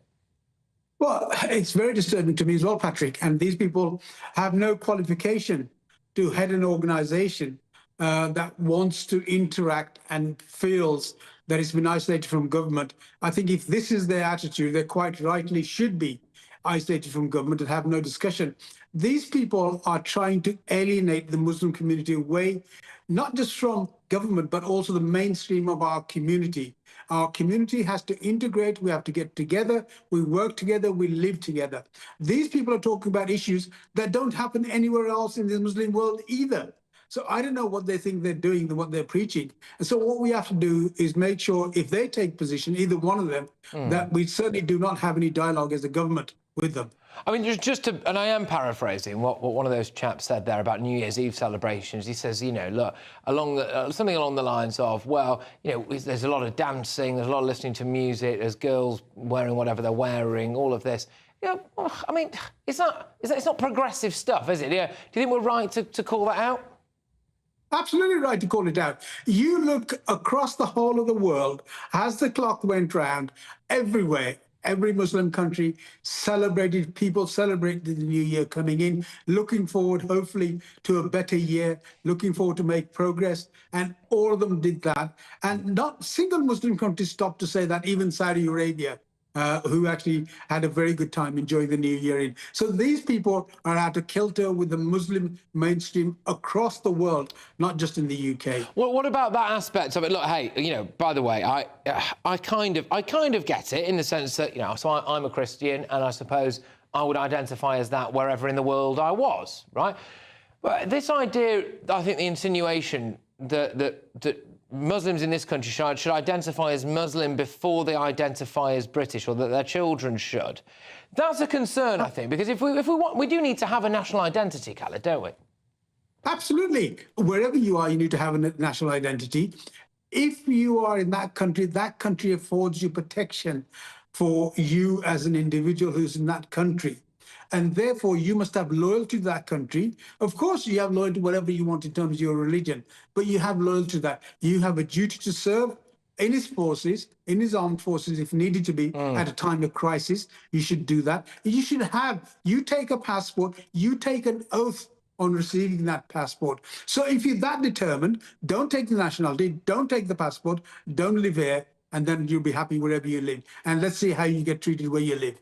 Well, it's very disturbing to me as well, Patrick. And these people have no qualification to head an organisation that wants to interact and feels that it's been isolated from government. I think if this is their attitude, they quite rightly should be isolated from government and have no discussion. These people are trying to alienate the Muslim community away, not just from government, but also the mainstream of our community. Our community has to integrate. We have to get together. We work together. We live together. These people are talking about issues that don't happen anywhere else in the Muslim world either. So I don't know what they think they're doing and what they're preaching. And so what we have to do is make sure if they take position, either one of them, that we certainly do not have any dialogue as a government with them. I mean, just to, and I am paraphrasing what one of those chaps said there about New Year's Eve celebrations. He says, look, something along the lines of, well, there's a lot of dancing, there's a lot of listening to music, there's girls wearing whatever they're wearing, all of this. I mean, it's not progressive stuff, is it? Do you think we're right to call that out? Absolutely right to call it out. You look across the whole of the world, as the clock went round, everywhere, every Muslim country celebrated, people celebrated the new year coming in, looking forward, hopefully, to a better year, looking forward to make progress, and all of them did that. And not a single Muslim country stopped to say that, even Saudi Arabia, who actually had a very good time enjoying the new year in. So these people are out of kilter with the Muslim mainstream across the world, not just in the UK. Well, what about that aspect of it? Look, hey, by the way, I kind of get it in the sense that, so I'm a Christian, and I suppose I would identify as that wherever in the world I was, right? But this idea, I think the insinuation that Muslims in this country should identify as Muslim before they identify as British, or that their children should. That's a concern, I think, because if we want, we do need to have a national identity, Khaled, don't we? Absolutely. Wherever you are, you need to have a national identity. If you are in that country affords you protection for you as an individual who's in that country. And therefore, you must have loyalty to that country. Of course, you have loyalty to whatever you want in terms of your religion, but you have loyalty to that. You have a duty to serve in his forces, in his armed forces, if needed to be, at a time of crisis. You should do that. You take a passport, you take an oath on receiving that passport. So if you're that determined, don't take the nationality, don't take the passport, don't live here, and then you'll be happy wherever you live. And let's see how you get treated where you live.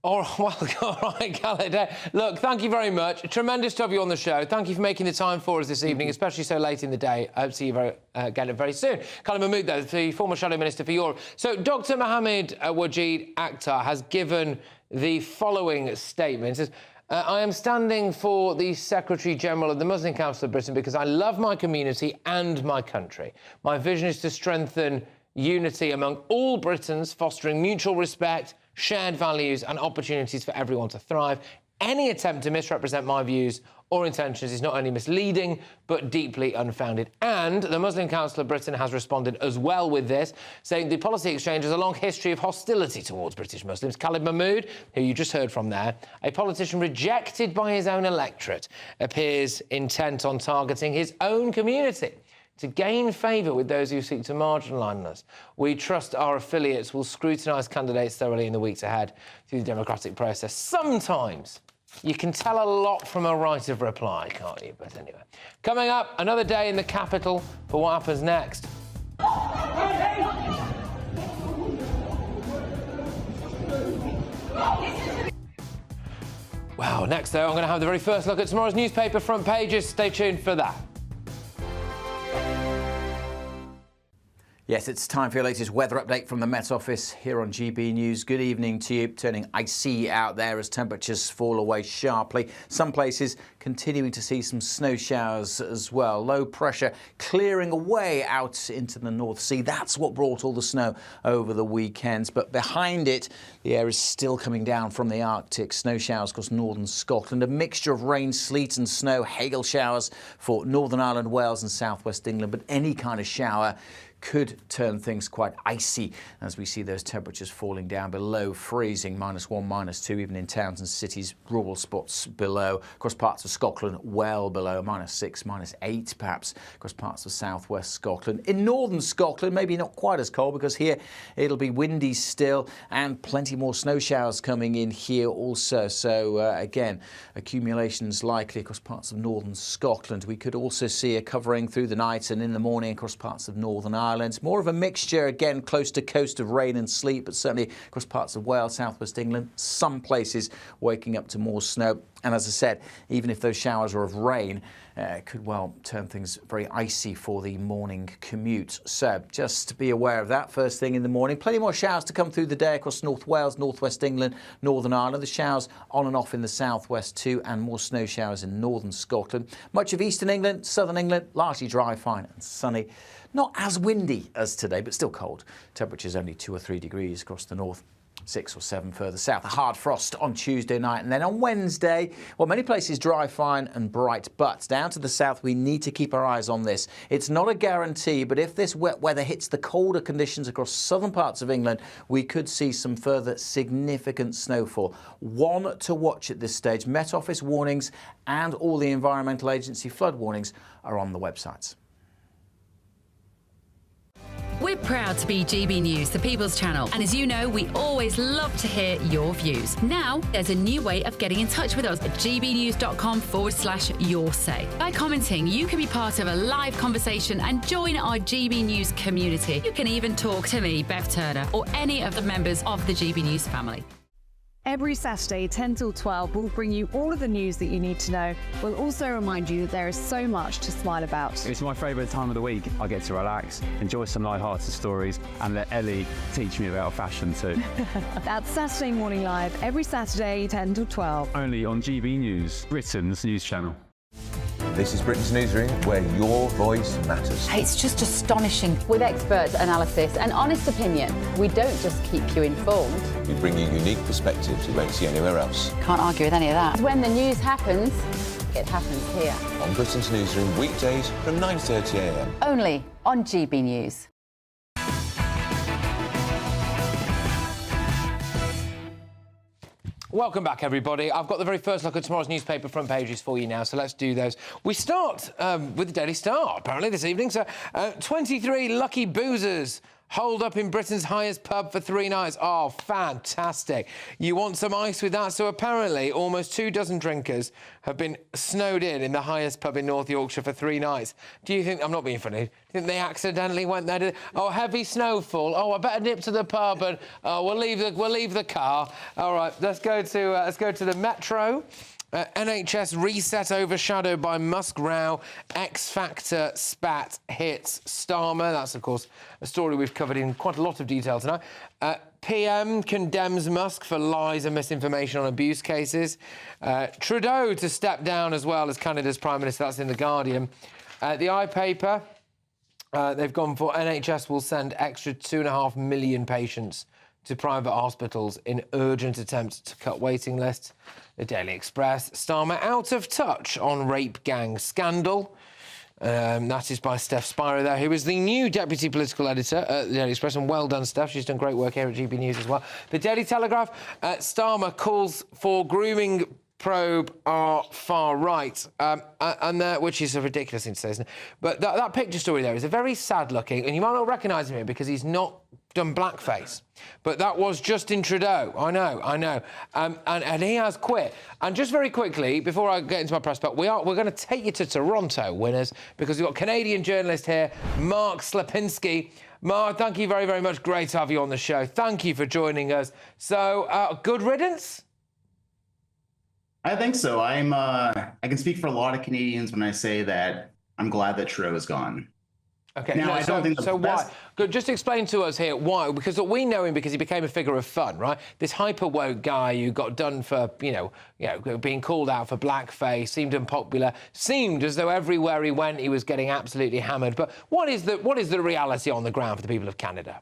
All right, Khaled. Look, thank you very much. Tremendous to have you on the show. Thank you for making the time for us this evening, especially so late in the day. I hope to see you again very soon. Khaled Mahmood, though, the former Shadow Minister for Europe. So Dr. Mohammed Wajid Akhtar has given the following statement. He says, I am standing for the Secretary-General of the Muslim Council of Britain because I love my community and my country. My vision is to strengthen unity among all Britons, fostering mutual respect, shared values and opportunities for everyone to thrive. Any attempt to misrepresent my views or intentions is not only misleading, but deeply unfounded. And the Muslim Council of Britain has responded as well with this, saying the policy exchange has a long history of hostility towards British Muslims. Khaled Mahmood, who you just heard from there, a politician rejected by his own electorate, appears intent on targeting his own community to gain favour with those who seek to marginalise us. We trust our affiliates will scrutinise candidates thoroughly in the weeks ahead through the democratic process. Sometimes you can tell a lot from a right of reply, can't you? But anyway, coming up, another day in the capital for what happens next. Wow, next though, I'm going to have the very first look at tomorrow's newspaper front pages. Stay tuned for that. Yes, it's time for your latest weather update from the Met Office here on GB News. Good evening to you. Turning icy out there as temperatures fall away sharply. Some places continuing to see some snow showers as well. Low pressure clearing away out into the North Sea. That's what brought all the snow over the weekends. But behind it, the air is still coming down from the Arctic. Snow showers across northern Scotland. A mixture of rain, sleet and snow. Hail showers for Northern Ireland, Wales and southwest England. But any kind of shower could turn things quite icy as we see those temperatures falling down below freezing, -1, -2, even in towns and cities, rural spots below. Across parts of Scotland, well below, -6, -8 perhaps, across parts of southwest Scotland. In northern Scotland, maybe not quite as cold because here it'll be windy still and plenty more snow showers coming in here also. So again, accumulations likely across parts of northern Scotland. We could also see a covering through the night and in the morning across parts of Northern Ireland. More of a mixture, again, close to coast of rain and sleet, but certainly across parts of Wales, southwest England, some places waking up to more snow. And as I said, even if those showers are of rain, it could well turn things very icy for the morning commute. So just be aware of that first thing in the morning. Plenty more showers to come through the day across North Wales, northwest England, Northern Ireland. The showers on and off in the southwest too, and more snow showers in northern Scotland. Much of eastern England, southern England, largely dry, fine and sunny. Not as windy as today, but still cold. Temperatures only 2 or 3 degrees across the north. 6 or 7 further south. A hard frost on Tuesday night. And then on Wednesday, well, many places dry, fine and bright. But down to the south, we need to keep our eyes on this. It's not a guarantee, but if this wet weather hits the colder conditions across southern parts of England, we could see some further significant snowfall. One to watch at this stage. Met Office warnings and all the Environmental Agency flood warnings are on the websites. We're proud to be GB News, the People's Channel. And as you know, we always love to hear your views. Now, there's a new way of getting in touch with us at gbnews.com/yoursay. By commenting, you can be part of a live conversation and join our GB News community. You can even talk to me, Bev Turner, or any of the members of the GB News family. Every Saturday, 10 till 12, we'll bring you all of the news that you need to know. We'll also remind you there is so much to smile about. It's my favourite time of the week. I get to relax, enjoy some light-hearted stories and let Ellie teach me about fashion too. That's Saturday Morning Live, every Saturday, 10 till 12. Only on GB News, Britain's news channel. This is Britain's Newsroom, where your voice matters. It's just astonishing. With expert analysis and honest opinion, we don't just keep you informed. We bring you unique perspectives you won't see anywhere else. Can't argue with any of that. When the news happens, it happens here. On Britain's Newsroom, weekdays from 9:30 a.m. Only on GB News. Welcome back, everybody. I've got the very first look at tomorrow's newspaper front pages for you now, so let's do those. We start with the Daily Star, apparently, this evening. So, 23 lucky boozers holed up in Britain's highest pub for 3 nights. Oh, fantastic. You want some ice with that? So apparently almost 24 drinkers have been snowed in the highest pub in North Yorkshire for 3 nights. Do you think, I'm not being funny, do you think they accidentally went there? Oh, heavy snowfall. Oh, I better nip to the pub and we'll leave the car. All right, let's go to the Metro. NHS reset overshadowed by Musk row, X Factor spat hits Starmer. That's, of course, a story we've covered in quite a lot of detail tonight. PM condemns Musk for lies and misinformation on abuse cases. Trudeau to step down as well as Canada's Prime Minister. That's in The Guardian. The iPaper, they've gone for NHS will send extra 2.5 million patients to private hospitals in urgent attempts to cut waiting lists. The Daily Express, Starmer out of touch on rape gang scandal. That is by Steph Spiro there, who is the new deputy political editor at the Daily Express, and well done, Steph. She's done great work here at GB News as well. The Daily Telegraph, Starmer calls for grooming probe are far right, and which is a ridiculous thing to say, isn't it? But that picture story there is a very sad looking, and you might not recognise him because he's not done blackface. But that was Justin Trudeau. I know. And he has quit. And just very quickly, before I get into my press pack, we're going to take you to Toronto, winners, because we've got Canadian journalist here, Mark Slapinski. Mark, thank you very, very much. Great to have you on the show. Thank you for joining us. So, good riddance? I think so. I can speak for a lot of Canadians when I say that I'm glad that Trudeau is gone. Okay, now, I don't think why? Good, just explain to us here why. Because we know him because he became a figure of fun, right? This hyper woke guy who got done for, you know, being called out for blackface, seemed unpopular, seemed as though everywhere he went he was getting absolutely hammered. But what is the reality on the ground for the people of Canada?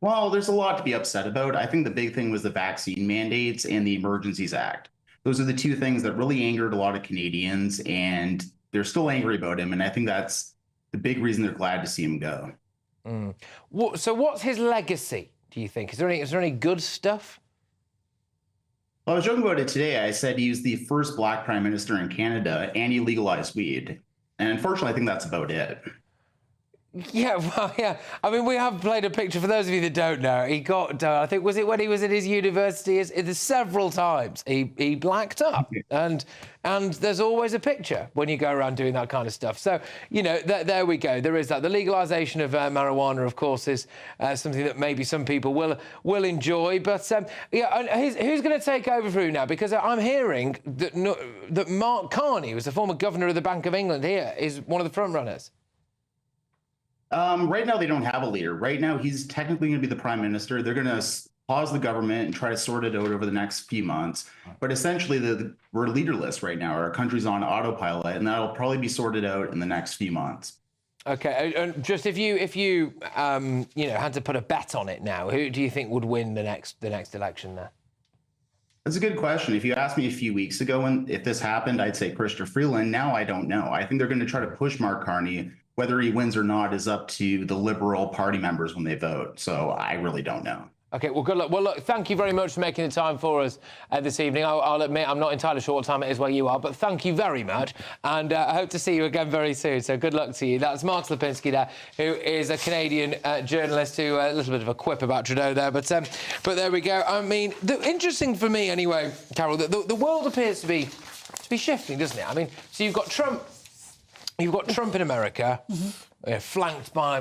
Well, there's a lot to be upset about. I think the big thing was the vaccine mandates and the Emergencies Act. Those are the two things that really angered a lot of Canadians, and they're still angry about him. And I think that's the big reason they're glad to see him go. So what's his legacy, do you think? Is there any good stuff? Well, I was joking about it today. I said he was the first Black Prime Minister in Canada, and he legalized weed. And unfortunately, I think that's about it. Yeah, well, yeah. I mean, we have played a picture, for those of you that don't know, he got, I think, was it when he was at his university, several times he blacked up. And there's always a picture when you go around doing that kind of stuff. So, you know, there we go. There is that. The legalisation of marijuana, of course, is something that maybe some people will enjoy. But, yeah, who's going to take over for you now? Because I'm hearing that Mark Carney, who was the former governor of the Bank of England here, is one of the front runners. Right now, they don't have a leader. Right now, he's technically going to be the prime minister. They're going to pause the government and try to sort it out over the next few months. But essentially, we're leaderless right now. Our country's on autopilot, and that'll probably be sorted out in the next few months. Okay, and just if you had to put a bet on it now, who do you think would win the next election there? That's a good question. If you asked me a few weeks ago, if this happened, I'd say Chrysler Freeland. Now I don't know. I think they're going to try to push Mark Carney. Whether he wins or not is up to the Liberal Party members when they vote. So I really don't know. OK, well, good luck. Well, look, thank you very much for making the time for us this evening. I'll admit I'm not entirely sure what time it is where you are, but thank you very much. And I hope to see you again very soon. So good luck to you. That's Mark Slapinski there, who is a Canadian journalist who a little bit of a quip about Trudeau there. But there we go. I mean, interesting for me anyway, Carol, the world appears to be shifting, doesn't it? I mean, so you've got Trump You've got Trump in America, flanked by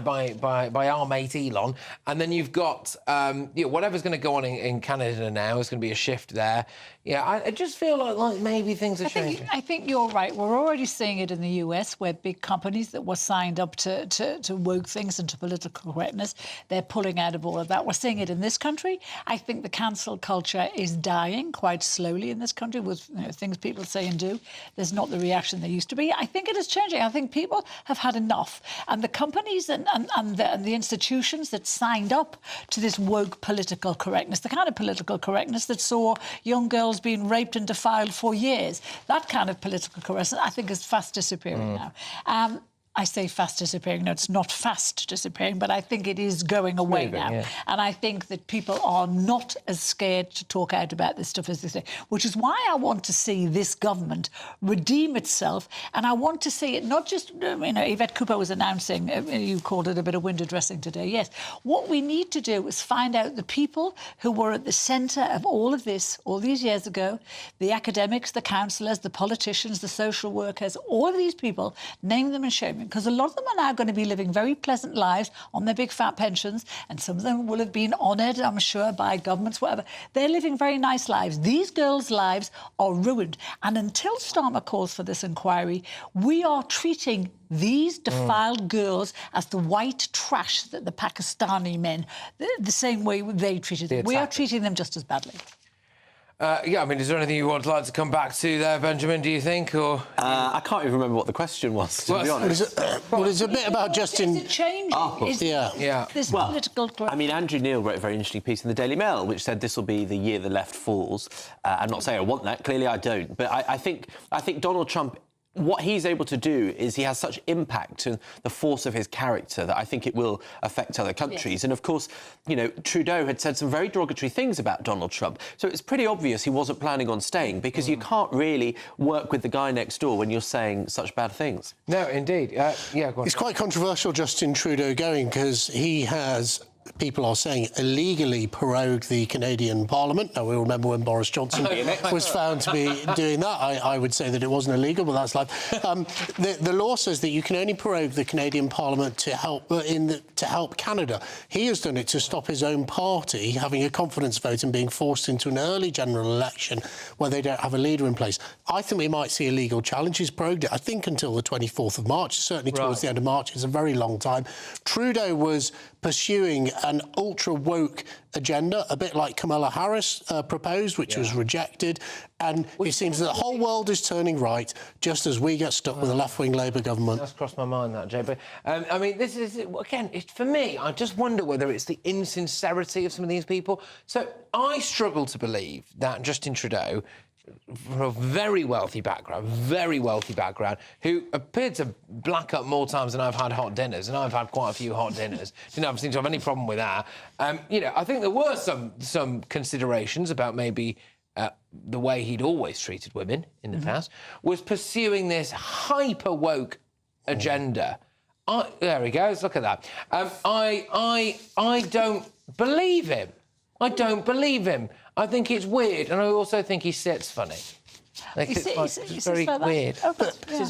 our mate Elon, and then you've got whatever's going to go on in Canada now. There's going to be a shift there. Yeah, I just feel like maybe things are changing. I think you're right. We're already seeing it in the US, where big companies that were signed up to woke things and to political correctness, they're pulling out of all of that. We're seeing it in this country. I think the cancel culture is dying quite slowly in this country with things people say and do. There's not the reaction there used to be. I think it is changing. I think people have had enough. And the companies and the institutions that signed up to this woke political correctness, the kind of political correctness that saw young girls being raped and defiled for years, that kind of political correctness, I think, is fast disappearing now. I say fast disappearing. No, it's not fast disappearing, but I think it is going away now. Yeah. And I think that people are not as scared to talk out about this stuff as they say, which is why I want to see this government redeem itself. And I want to see it not just, Yvette Cooper was announcing, you called it a bit of window dressing today, yes. What we need to do is find out the people who were at the centre of all of this all these years ago, the academics, the counsellors, the politicians, the social workers, all of these people, name them and shame them. Because a lot of them are now going to be living very pleasant lives on their big fat pensions, and some of them will have been honoured, I'm sure, by governments, whatever. They're living very nice lives. These girls' lives are ruined. And until Starmer calls for this inquiry, we are treating these defiled girls as the white trash that the Pakistani men, the same way they treated them. We are treating them just as badly. Yeah, I mean, is there anything you would like to come back to there, Benjamin, do you think, or...? I can't even remember what the question was, to be honest. Well, it's a bit about Justin... Is it changing? Yeah. This political... I mean, Andrew Neil wrote a very interesting piece in the Daily Mail, which said this will be the year the left falls. I'm not saying I want that, clearly I don't. But I think Donald Trump... What he's able to do is he has such impact to the force of his character that I think it will affect other countries. Yes. And, of course, Trudeau had said some very derogatory things about Donald Trump. So it's pretty obvious he wasn't planning on staying, because you can't really work with the guy next door when you're saying such bad things. No, indeed. Go on. It's quite controversial, Justin Trudeau going, because he has... People are saying illegally prorogued the Canadian Parliament. Now, we remember when Boris Johnson was found to be doing that. I would say that it wasn't illegal, but that's life. The law says that you can only prorogue the Canadian Parliament to help Canada. He has done it to stop his own party having a confidence vote and being forced into an early general election where they don't have a leader in place. I think we might see a legal challenge. He's prorogued it, I think, until the 24th of March, certainly towards the end of March. It's a very long time. Trudeau was pursuing an ultra-woke agenda, a bit like Kamala Harris proposed, which was rejected. And it seems that the whole world is turning right, just as we get stuck with a left-wing Labour government. That's crossed my mind, that, Jay. But, I mean, this is, again, for me, I just wonder whether it's the insincerity of some of these people. So I struggle to believe that Justin Trudeau, from a very wealthy background, who appeared to black up more times than I've had hot dinners, and I've had quite a few hot dinners. Didn't seem to have any problem with that. I think there were some considerations about maybe the way he'd always treated women in the past, was pursuing this hyper-woke agenda. There he goes, look at that. I don't believe him. I don't believe him. I think it's weird, and I also think he sits funny. It's very weird.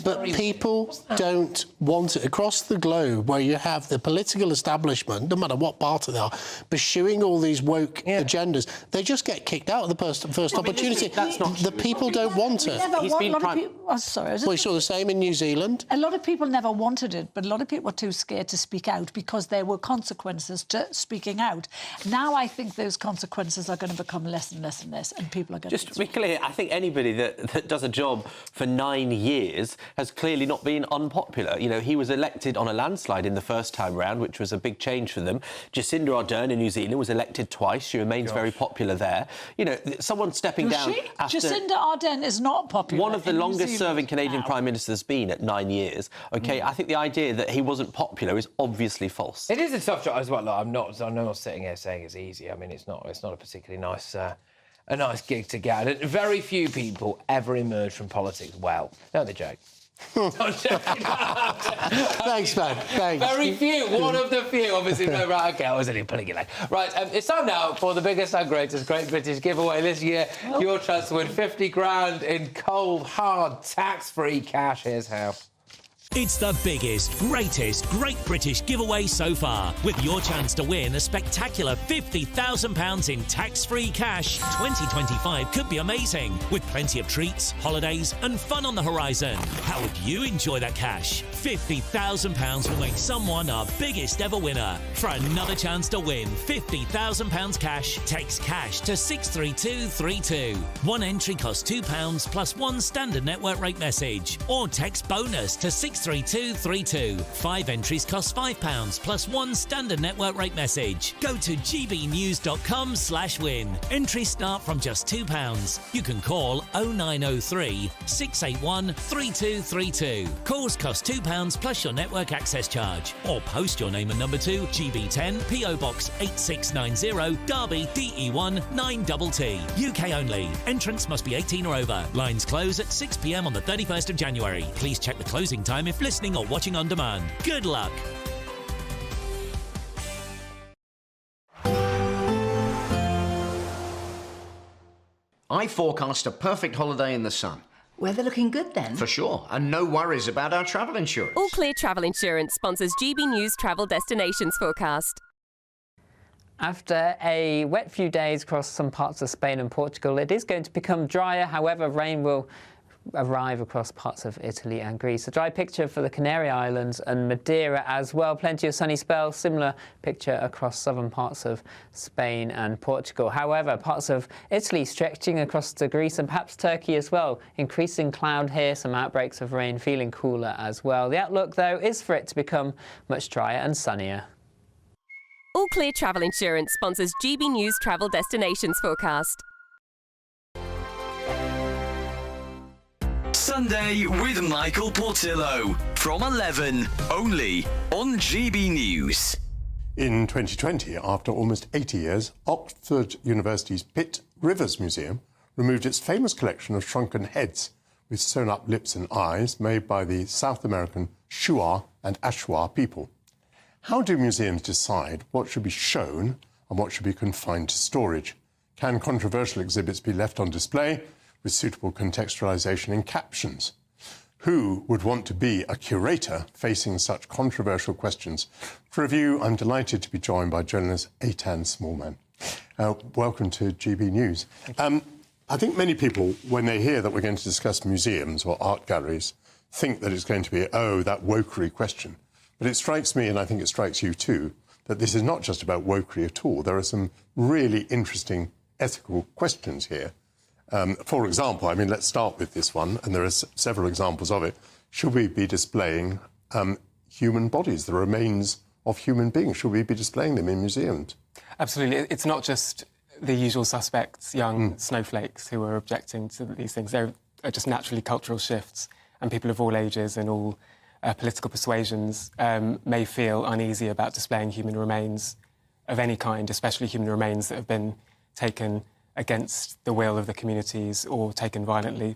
But people don't want it. Across the globe, where you have the political establishment, no matter what party they are, pursuing all these woke agendas, they just get kicked out of the first opportunity. That's not the people don't want it. We saw the same in New Zealand. A lot of people never wanted it, but a lot of people were too scared to speak out because there were consequences to speaking out. Now I think those consequences are going to become less and less and less, and people are going to... Just to be clear, I think anybody that does a job for 9 years has clearly not been unpopular. He was elected on a landslide in the first time round, which was a big change for them. Jacinda Ardern in New Zealand was elected twice. She remains very popular there. Someone stepping down after... Jacinda Ardern is not popular. One of the longest-serving Canadian Prime Ministers has been at 9 years. OK, I think the idea that he wasn't popular is obviously false. It is a tough job as well. Look, I'm not sitting here saying it's easy. I mean, it's not a particularly nice... a nice gig to get. And very few people ever emerge from politics well. Don't they, Jake? Thanks, man. Thanks. Very few. One of the few, obviously. No, right, OK, I was only pulling your leg. Right, it's time now for the biggest and greatest Great British giveaway this year. Your chance to win 50 grand in cold, hard, tax-free cash. Here's how. It's the biggest, greatest Great British giveaway so far, with your chance to win a spectacular £50,000 in tax-free cash. 2025 could be amazing, with plenty of treats, holidays and fun on the horizon. How would you enjoy that cash? £50,000 will make someone our biggest ever winner. For another chance to win £50,000 cash, text cash to 63232. One entry costs £2 plus one standard network rate message, or text bonus to 63232. 5 entries cost £5 plus one standard network rate message. Go to gbnews.com/win. Entries start from just £2. You can call 0903 681 3232. Calls cost £2 plus your network access charge, or post your name and number to GB10 PO Box 8690 Derby DE1 9TT. UK only. Entrants must be 18 or over. Lines close at 6 p.m. on the 31st of January. Please check the closing time if listening or watching on demand. Good luck. I forecast a perfect holiday in the sun. Weather looking good then? For sure, and no worries about our travel insurance. All Clear Travel Insurance sponsors GB News Travel Destinations Forecast. After a wet few days across some parts of Spain and Portugal, it is going to become drier. However, rain will arrive across parts of Italy and Greece. A dry picture for the Canary Islands and Madeira as well. Plenty of sunny spells. Similar picture across southern parts of Spain and Portugal. However, parts of Italy stretching across to Greece and perhaps Turkey as well. Increasing cloud here, some outbreaks of rain, feeling cooler as well. The outlook, though, is for it to become much drier and sunnier. All Clear Travel Insurance sponsors GB News Travel Destinations Forecast. Sunday with Michael Portillo from 11, only on GB News. In 2020, after almost 80 years, Oxford University's Pitt Rivers Museum removed its famous collection of shrunken heads with sewn-up lips and eyes made by the South American Shuar and Ashwar people. How do museums decide what should be shown and what should be confined to storage? Can controversial exhibits be left on display with suitable contextualisation in captions? Who would want to be a curator facing such controversial questions? For review, I'm delighted to be joined by journalist Eitan Smallman. Welcome to GB News. I think many people, when they hear that we're going to discuss museums or art galleries, think that it's going to be, oh, that wokery question. But it strikes me, and I think it strikes you too, that this is not just about wokery at all. There are some really interesting ethical questions here. For example, I mean, let's start with this one, and there are several examples of it. Should we be displaying human bodies, the remains of human beings? Should we be displaying them in museums? Absolutely. It's not just the usual suspects, young snowflakes, who are objecting to these things. There are just naturally cultural shifts, and people of all ages and all political persuasions may feel uneasy about displaying human remains of any kind, especially human remains that have been taken against the will of the communities or taken violently.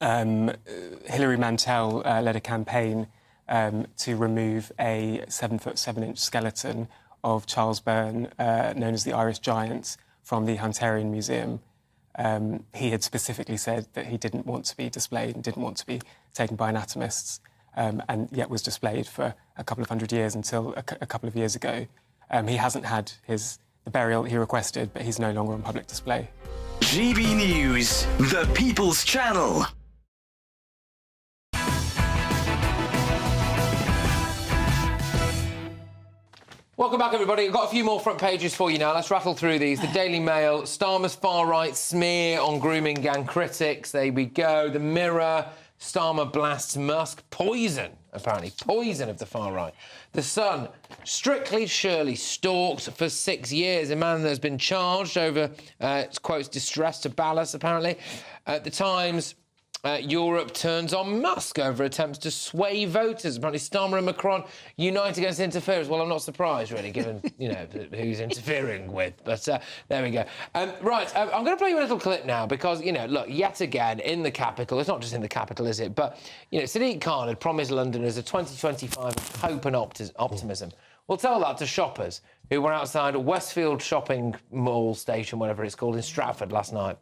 Hilary Mantel led a campaign to remove a 7-foot 7-inch skeleton of Charles Byrne, known as the Irish Giant, from the Hunterian Museum. He had specifically said that he didn't want to be displayed and didn't want to be taken by anatomists, and yet was displayed for a couple of hundred years until a couple of years ago. He hasn't had the burial he requested, but he's no longer on public display. GB News, the People's Channel. Welcome back, everybody. I've got a few more front pages for you now. Let's rattle through these. The Daily Mail, Starmer's far-right smear on grooming gang critics. There we go. The Mirror, Starmer blasts Musk. Poison, apparently. Poison of the far-right. The Sun, Strictly Shirley stalked for 6 years. A man that has been charged over, quotes, distress to Ballas, apparently. The Times, Europe turns on Musk over attempts to sway voters. Apparently Starmer and Macron unite against interference. Well, I'm not surprised, really, given, who's interfering with. But there we go. Right, I'm going to play you a little clip now because, look, yet again, in the capital, it's not just in the capital, is it? But, Sadiq Khan had promised Londoners a 2025 of hope and optimism. We'll tell that to shoppers who were outside a Westfield shopping mall station, whatever it's called, in Stratford last night.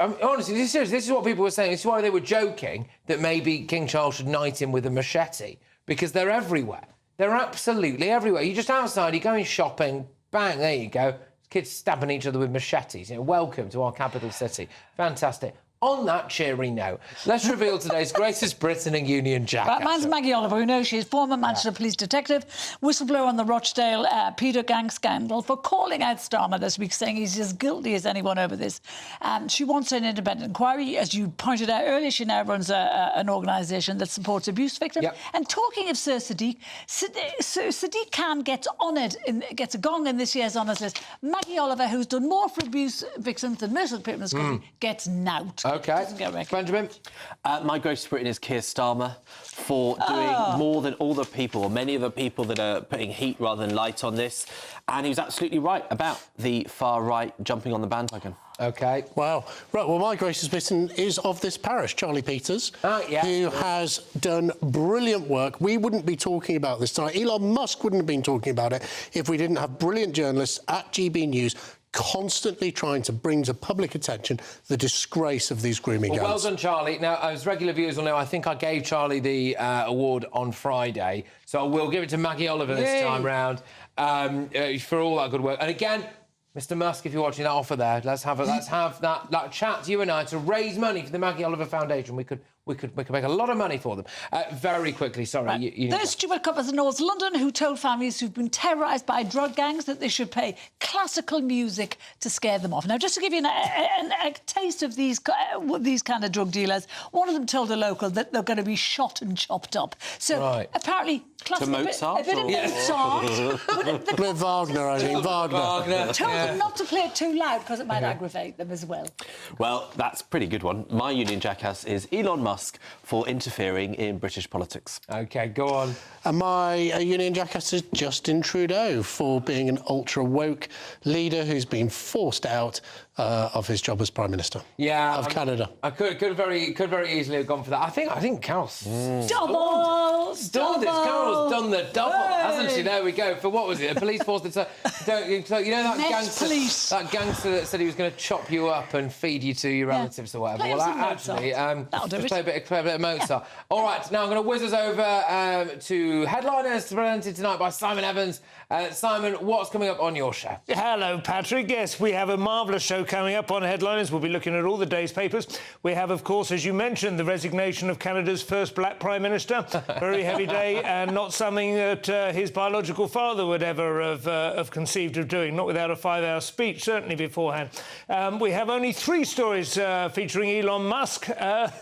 honestly, this is what people were saying. This is why they were joking that maybe King Charles should knight him with a machete, because they're everywhere. They're absolutely everywhere. You're just outside, you're going shopping, bang, there you go. Kids stabbing each other with machetes. Welcome to our capital city. Fantastic. On that cheery note, let's reveal today's greatest Britain and Union Jack. Right, mine's Maggie Oliver, who knows she's former Manchester police detective, whistleblower on the Rochdale Peter gang scandal, for calling out Starmer this week, saying he's as guilty as anyone over this. She wants an independent inquiry. As you pointed out earlier, she now runs an organisation that supports abuse victims. Yep. And talking of Sir Sadiq, Sadiq Khan gets honoured, gets a gong in this year's honours list. Maggie Oliver, who's done more for abuse victims than most of the people in this country, gets knout. OK. Benjamin? My greatest Britain is Keir Starmer for doing more than all the people, or many of the people that are putting heat rather than light on this. And he was absolutely right about the far right jumping on the bandwagon. OK. Wow. Right, well, my greatest Britain is of this parish, Charlie Peters, who has done brilliant work. We wouldn't be talking about this tonight. Elon Musk wouldn't have been talking about it if we didn't have brilliant journalists at GB News constantly trying to bring to public attention the disgrace of these grooming gangs. Well done, Charlie. Now, as regular viewers will know, I think I gave Charlie the award on Friday, so we'll give it to Maggie Oliver this time round for all that good work. And again, Mr. Musk, if you're watching that offer there, let's have that chat, you and I, to raise money for the Maggie Oliver Foundation. We could make a lot of money for them. Very quickly, sorry. Right. Those stupid couples in North London who told families who've been terrorised by drug gangs that they should play classical music to scare them off. Now, just to give you a taste of these kind of drug dealers, one of them told a local that they're going to be shot and chopped up. So apparently, a bit of Mozart. A bit of Wagner, I think. Wagner. Told them not to play it too loud because it might aggravate them as well. Well, that's a pretty good one. My Union Jackass is Elon Musk for interfering in British politics. OK, go on. And my Union Jackass is Justin Trudeau for being an ultra-woke leader who's been forced out of his job as Prime Minister of Canada. I could very easily have gone for that. I think Carol's doubles. Carol's done the double, hasn't she? There we go. For what was it? A police force that you know that gangster that said he was going to chop you up and feed you to your relatives or whatever. Well, actually, just play a bit of Mozart. All right, now I'm going to whiz us over to headliners presented tonight by Simon Evans. Simon, what's coming up on your show? Hello, Patrick. Yes, we have a marvellous show coming up on headliners. We'll be looking at all the day's papers. We have, of course, as you mentioned, the resignation of Canada's first black Prime Minister. Very heavy day, and not something that his biological father would ever have conceived of doing, not without a 5-hour speech, certainly beforehand. We have only 3 stories featuring Elon Musk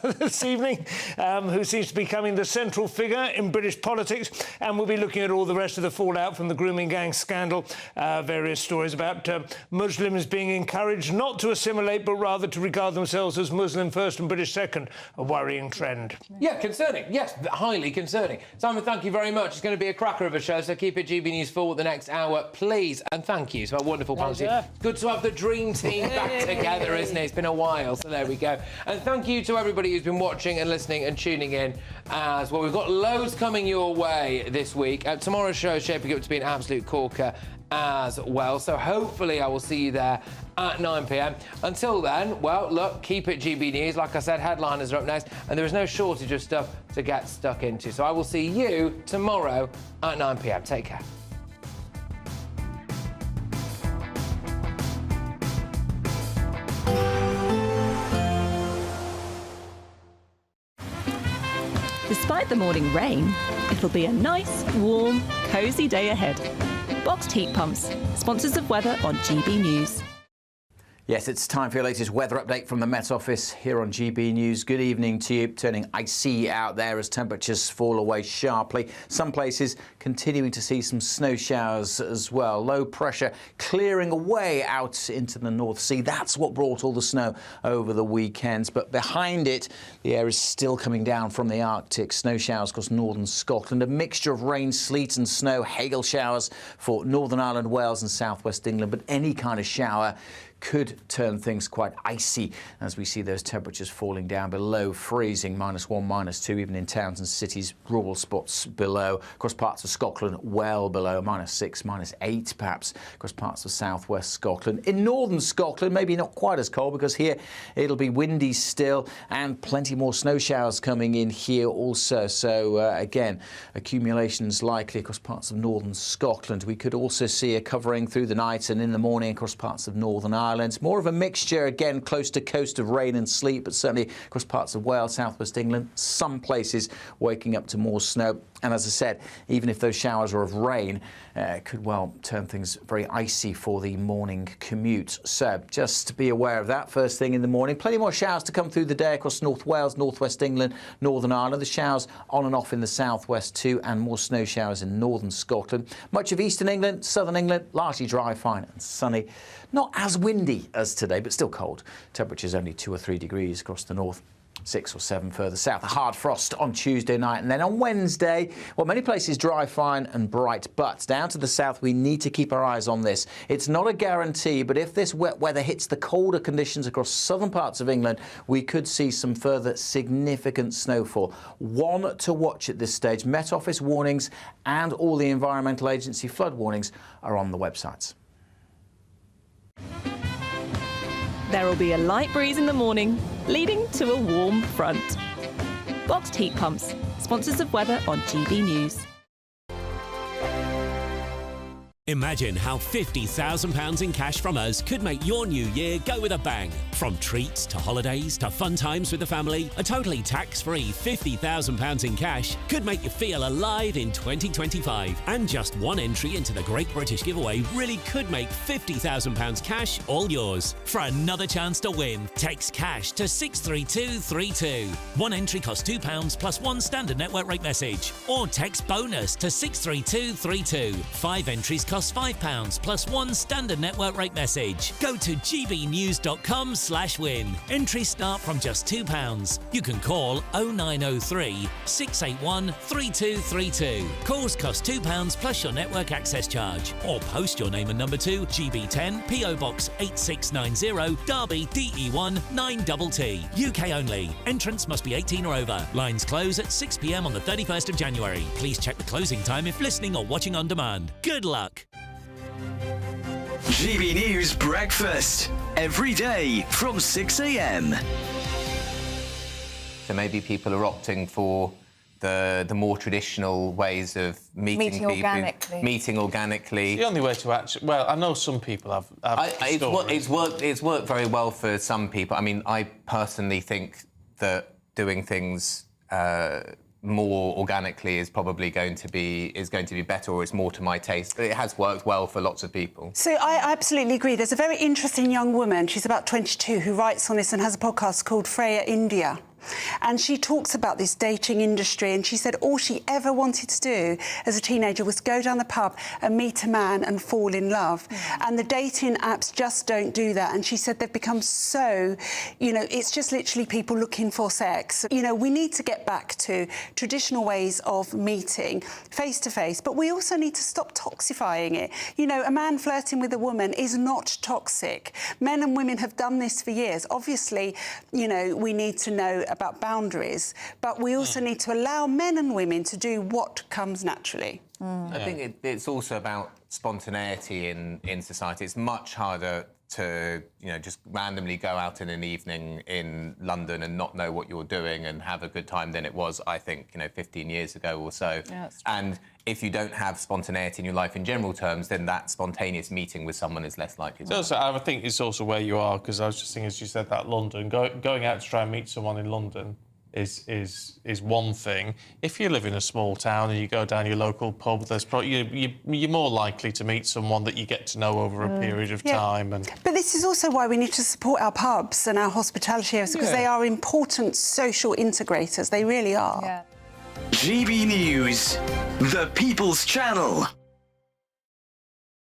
this evening, who seems to be becoming the central figure in British politics, and we'll be looking at all the rest of the fallout from the grooming gang scandal, various stories about Muslims being encouraged not to assimilate but rather to regard themselves as Muslim first and British second, a worrying trend. Yeah, concerning. Yes, highly concerning. Simon, thank you very much. It's going to be a cracker of a show, so keep it GB News for the next hour, please. And thank you to our wonderful panel. Good to have the dream team back together, isn't it? It's been a while, so there we go. And thank you to everybody who's been watching and listening and tuning in as well. We've got loads coming your way this week. Tomorrow's show is shaping up to be an absolute corker as well, so hopefully I will see you there at 9 p.m. Until then, well, look, keep it GB News. Like I said, headliners are up next, and there is no shortage of stuff to get stuck into. So I will see you tomorrow at 9 p.m. Take care. Despite the morning rain, it'll be a nice, warm, cosy day ahead. Boxed heat pumps, sponsors of weather on GB News. Yes, it's time for your latest weather update from the Met Office here on GB News. Good evening to you. Turning icy out there as temperatures fall away sharply. Some places continuing to see some snow showers as well. Low pressure clearing away out into the North Sea. That's what brought all the snow over the weekends. But behind it, the air is still coming down from the Arctic. Snow showers across northern Scotland. A mixture of rain, sleet and snow. Hail showers for Northern Ireland, Wales and southwest England. But any kind of shower could turn things quite icy as we see those temperatures falling down below freezing, -1, -2, even in towns and cities, rural spots below. Across parts of Scotland, well below, -6, -8 perhaps, across parts of southwest Scotland. In northern Scotland, maybe not quite as cold because here it'll be windy still and plenty more snow showers coming in here also. So again, accumulations likely across parts of northern Scotland. We could also see a covering through the night and in the morning across parts of Northern Ireland. More of a mixture again close to coast of rain and sleet, but certainly across parts of Wales, southwest England, some places waking up to more snow. And as I said, even if those showers are of rain, it could well turn things very icy for the morning commute. So just be aware of that first thing in the morning. Plenty more showers to come through the day across North Wales, northwest England, Northern Ireland. The showers on and off in the southwest too, and more snow showers in northern Scotland. Much of eastern England, southern England, largely dry, fine and sunny. Not as windy as today, but still cold. Temperatures only 2 or 3 degrees across the north. 6 or 7 further south. A hard frost on Tuesday night, and then on Wednesday, well, many places dry, fine and bright, but down to the south we need to keep our eyes on this. It's not a guarantee, but if this wet weather hits the colder conditions across southern parts of England, we could see some further significant snowfall. One to watch at this stage. Met Office warnings and all the Environmental Agency flood warnings are on the websites. There will be a light breeze in the morning, leading to a warm front. Boxed heat pumps, sponsors of weather on GB News. Imagine how £50,000 in cash from us could make your new year go with a bang. From treats to holidays to fun times with the family, a totally tax-free £50,000 in cash could make you feel alive in 2025. And just one entry into the Great British Giveaway really could make £50,000 cash all yours. For another chance to win, text cash to 63232. One entry costs £2 plus one standard network rate message. Or text bonus to 63232. 5 entries cost £5 plus one standard network rate message. Go to gbnews.com/win. Entries start from just £2. You can call 0903 681 3232. Calls cost £2 plus your network access charge. Or post your name and number to GB10 PO Box 8690 Derby DE1 9TT. UK only. Entrance must be 18 or over. Lines close at 6 p.m. on the 31st of January. Please check the closing time if listening or watching on demand. Good luck. GB News Breakfast. Every day from 6 a.m. So maybe people are opting for the more traditional ways of meeting people. Organically. Meeting organically. It's the only way to actually... Well, I know some people have it's worked very well for some people. I mean, I personally think that doing things more organically is probably going to be better, or is more to my taste. But it has worked well for lots of people. So I absolutely agree. There's a very interesting young woman, she's about 22, who writes on this and has a podcast called Freya India. And she talks about this dating industry, and she said all she ever wanted to do as a teenager was go down the pub and meet a man and fall in love. And the dating apps just don't do that. And she said they've become so, it's just literally people looking for sex. We need to get back to traditional ways of meeting face to face, but we also need to stop toxifying it. A man flirting with a woman is not toxic. Men and women have done this for years. Obviously, we need to know about boundaries, but we also need to allow men and women to do what comes naturally. I think it's also about spontaneity in society. It's much harder to just randomly go out in an evening in London and not know what you're doing and have a good time than it was, I think, 15 years ago or so. Yeah, and if you don't have spontaneity in your life in general terms, then that spontaneous meeting with someone is less likely. I think it's also where you are, because I was just thinking, as you said, that London, going out to try and meet someone in London is one thing. If you live in a small town and you go down your local pub, there's probably you're more likely to meet someone that you get to know over a period of time. But this is also why we need to support our pubs and our hospitality areas, because they are important social integrators. They really are. Yeah. GB News, the People's Channel.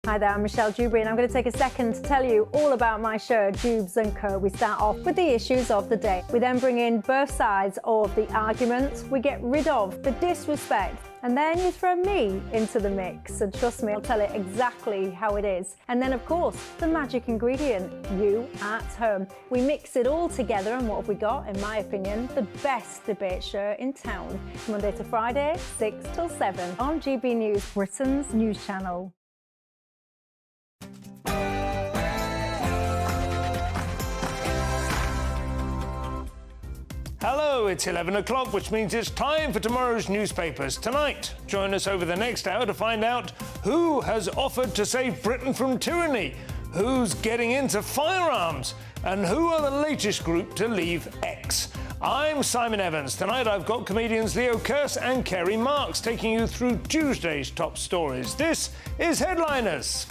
Hi there, I'm Michelle Dewberry and I'm going to take a second to tell you all about my show, Dubes & Co. We start off with the issues of the day. We then bring in both sides of the arguments. We get rid of the disrespect. And then you throw me into the mix. And trust me, I'll tell it exactly how it is. And then, of course, the magic ingredient, you at home. We mix it all together and what have we got, in my opinion, the best debate show in town. Monday to Friday, 6 till 7 on GB News, Britain's news channel. Hello, it's 11 o'clock, which means it's time for tomorrow's newspapers. Tonight, join us over the next hour to find out who has offered to save Britain from tyranny, who's getting into firearms, and who are the latest group to leave X. I'm Simon Evans. Tonight I've got comedians Leo Kearse and Kerry Marks taking you through Tuesday's top stories. This is Headliners.